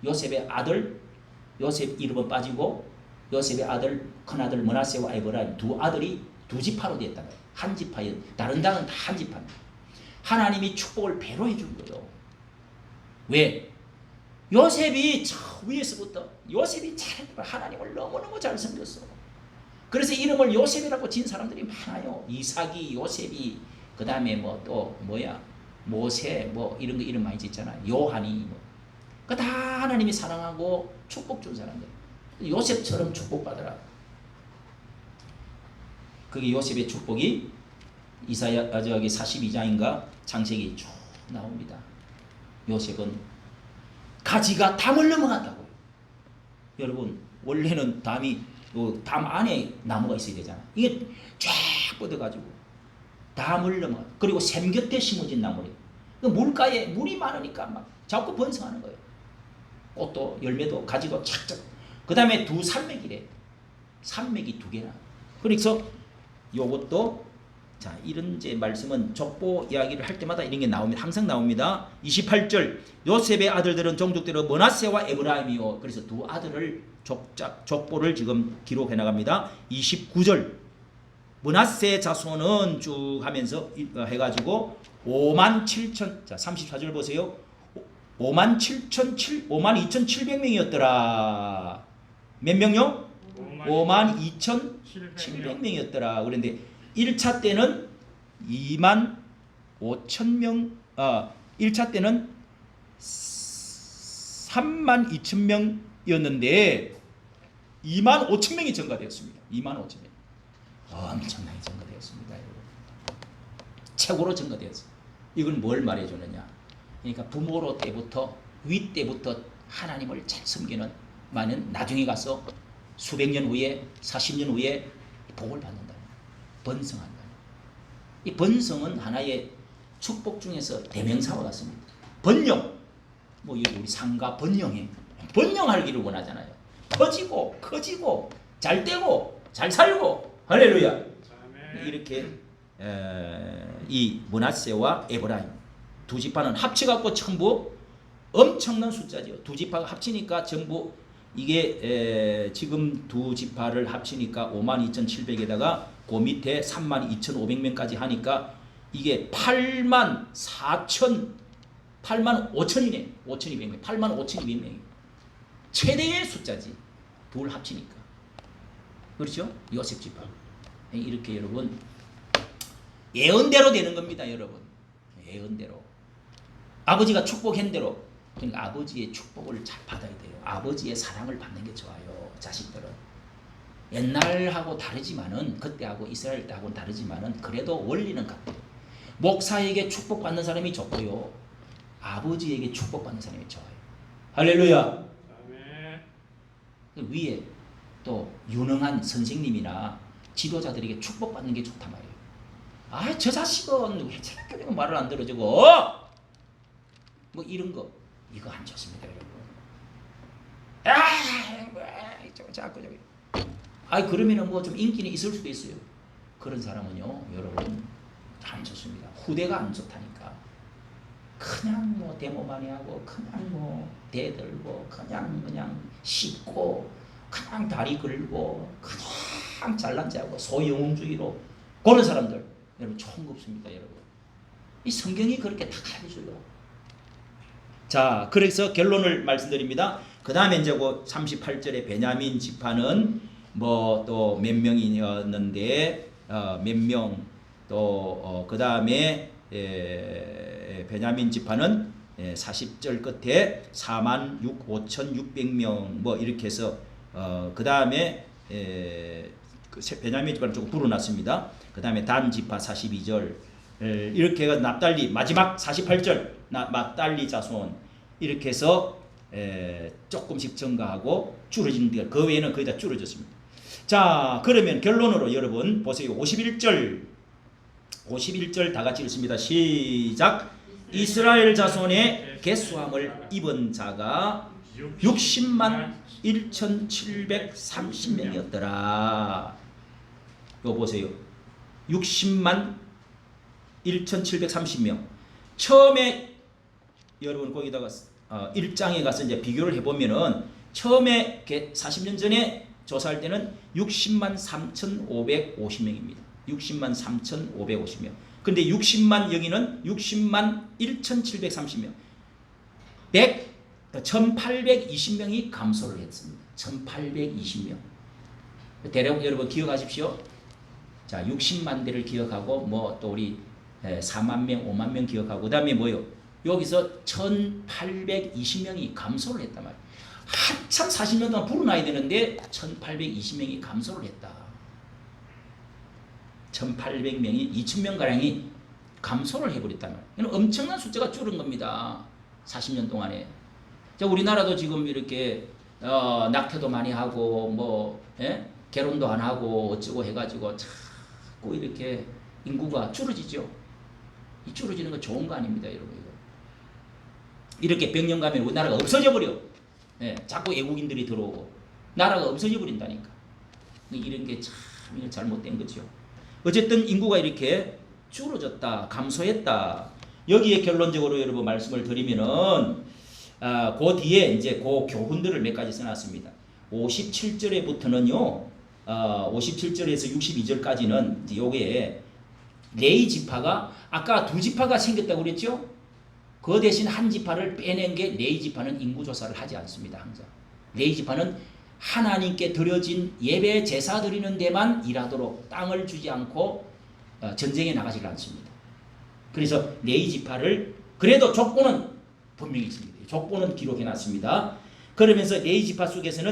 요셉의 아들 요셉 이름은 빠지고 요셉의 아들 큰아들 므낫세와 에브라임 두 아들이 두 지파로 됐다. 한 지파에 다른 당은 다 한 지파입니다. 하나님이 축복을 배로 해준 거예요. 왜? 요셉이 저 위에서부터 요셉이 잘했다. 하나님을 너무너무 잘 섬겼어. 그래서 이름을 요셉이라고 진 사람들이 많아요. 이삭이 요셉이 그 다음에 뭐 또 뭐야 모세 뭐 이런 거 이름 많이 짓잖아요. 요한이 뭐. 그 다 하나님이 사랑하고 축복 준 사람들. 요셉처럼 축복받으라. 그게 요셉의 축복이 이사야 저기 42장인가 창세기 쭉 나옵니다. 요셉은 가지가 담을 넘어갔다고요. 여러분 원래는 담이 담 안에 나무가 있어야 되잖아. 이게 쫙 뻗어가지고 담을 넘어가. 그리고 샘 곁에 심어진 나무래요. 물가에 물이 많으니까 막 자꾸 번성하는 거예요. 꽃도 열매도 가지도 착착. 그 다음에 두 산맥이래. 산맥이 두 개나. 그래서 요것도 자 이런 제 말씀은 족보 이야기를 할 때마다 이런 게 나옵니다. 항상 나옵니다. 28절 요셉의 아들들은 종족대로 므낫세와 에브라임이요. 그래서 두 아들을 족보를 지금 기록해 나갑니다. 29절 므낫세 자손은 쭉 하면서 해가지고 57,000 자 34절 보세요. 52,700명이었더라. 몇 명요? 52,700명이었더라. 그런데 1차 때는 25,000명 1차 때는 32,000명이었는데 25,000명이 증가되었습니다. 25,000명. 엄청나게 증가되었습니다. 최고로 증가되었어요. 이건 뭘 말해주느냐. 그러니까 부모로 때부터 위 때부터 하나님을 잘 섬기는 많은 나중에 가서 수백 년 후에 40년 후에 복을 받는다. 번성한다. 이 번성은 하나의 축복 중에서 대명사와 같습니다. 번영. 뭐 여기 우리 상가 번영해. 번영하기를 원하잖아요. 커지고 커지고 잘 되고 잘 살고 할렐루야. 아멘. 이렇게 이 므낫세와 에브라임 두 지파는 합쳐갖고 전부 엄청난 숫자죠. 두 지파가 합치니까 전부 이게 지금 두 지파를 합치니까 52,700에다가 그 밑에 32,500명까지 하니까 이게 85,000이네. 5,200명. 85,200명. 최대의 숫자지. 둘 합치니까. 그렇죠? 요셉 지파. 이렇게 여러분 예언대로 되는 겁니다, 여러분. 예언대로. 아버지가 축복한 대로. 그러니까 아버지의 축복을 잘 받아야 돼요. 아버지의 사랑을 받는 게 좋아요. 자식들은. 옛날하고 다르지만은 그때하고 이스라엘 때하고는 다르지만은 그래도 원리는 같아요. 목사에게 축복받는 사람이 좋고요. 아버지에게 축복받는 사람이 좋아요. 할렐루야. 아멘. 위에 또 유능한 선생님이나 지도자들에게 축복받는 게 좋단 말이에요. 아, 저 자식은 왜 저렇게 말을 안 들어주고 뭐 이런 거 이거 안 좋습니다, 여러분. 자꾸 저기. 그러면은 뭐 좀 인기는 있을 수도 있어요. 그런 사람은요, 여러분 안 좋습니다. 후대가 안 좋다니까. 그냥 뭐 데모 많이 하고, 그냥 뭐 대들고, 그냥 씹고, 그냥 다리 걸고, 그냥 잘난 체하고 소영웅주의로 그런 사람들 여러분 좋은 거 없습니다, 여러분. 이 성경이 그렇게 다 가르쳐줘요. 자, 그래서 결론을 말씀드립니다. 그 다음에 이제 38절에 베냐민 지파는 뭐 또 몇 명이었는데 몇 명 또 그 다음에 베냐민 지파는 40절 끝에 45,600명 뭐 이렇게 해서 그 다음에 베냐민 지파는 조금 불어났습니다. 그 다음에 단 지파 42절 이렇게 해서 납달리 마지막 48절 납달리 자손 이렇게 해서 조금씩 증가하고 줄어지는 데가 그 외에는 거의 다 줄어졌습니다. 자, 그러면 결론으로 여러분 보세요. 51절 51절 다 같이 읽습니다. 시작. 이스라엘 자손의 계수함을 입은 자가 60만 1730명이었더라. 이거 보세요. 60만 1730명. 처음에 여러분 거기다가 1장에 가서 이제 비교를 해보면은 처음에 40년 전에 조사할 때는 60만 3,550명입니다. 60만 3,550명. 근데 60만 여기는 60만 1,730명. 1,820명이 감소를 했습니다. 1,820명. 대략 여러분 기억하십시오. 자, 60만 대를 기억하고 뭐 또 우리 4만 명, 5만 명 기억하고 그다음에 뭐요? 여기서 1,820명이 감소를 했단 말이에요. 한참 40년 동안 불어나야 되는데 1,820명이 감소를 했다. 1,800명이 2,000명가량이 감소를 해버렸단 말이에요. 엄청난 숫자가 줄은 겁니다. 40년 동안에. 자, 우리나라도 지금 이렇게 낙태도 많이 하고 뭐 결혼도 안 하고 어쩌고 해가지고 자꾸 이렇게 인구가 줄어지죠. 이 줄어지는 건 좋은 거 아닙니다, 여러분. 이렇게 100년 가면 우리나라가 없어져 버려. 자꾸 외국인들이 들어오고 나라가 없어져 버린다니까. 이런 게 참 잘못된 거죠. 어쨌든 인구가 이렇게 줄어졌다, 감소했다. 여기에 결론적으로 여러분 말씀을 드리면은 그 뒤에 이제 그 교훈들을 몇 가지 써놨습니다. 57절에부터는요, 57절에서 62절까지는 이제 요게 레위 지파가 아까 두 지파가 생겼다고 그랬죠? 그 대신 한 지파를 빼낸 게 레위 지파는 인구 조사를 하지 않습니다. 항상 레위 지파는 하나님께 드려진 예배 제사 드리는 데만 일하도록 땅을 주지 않고 전쟁에 나가지 않습니다. 그래서 레위 지파를 그래도 족보는 분명히 있습니다. 족보는 기록해 놨습니다. 그러면서 레위 지파 속에서는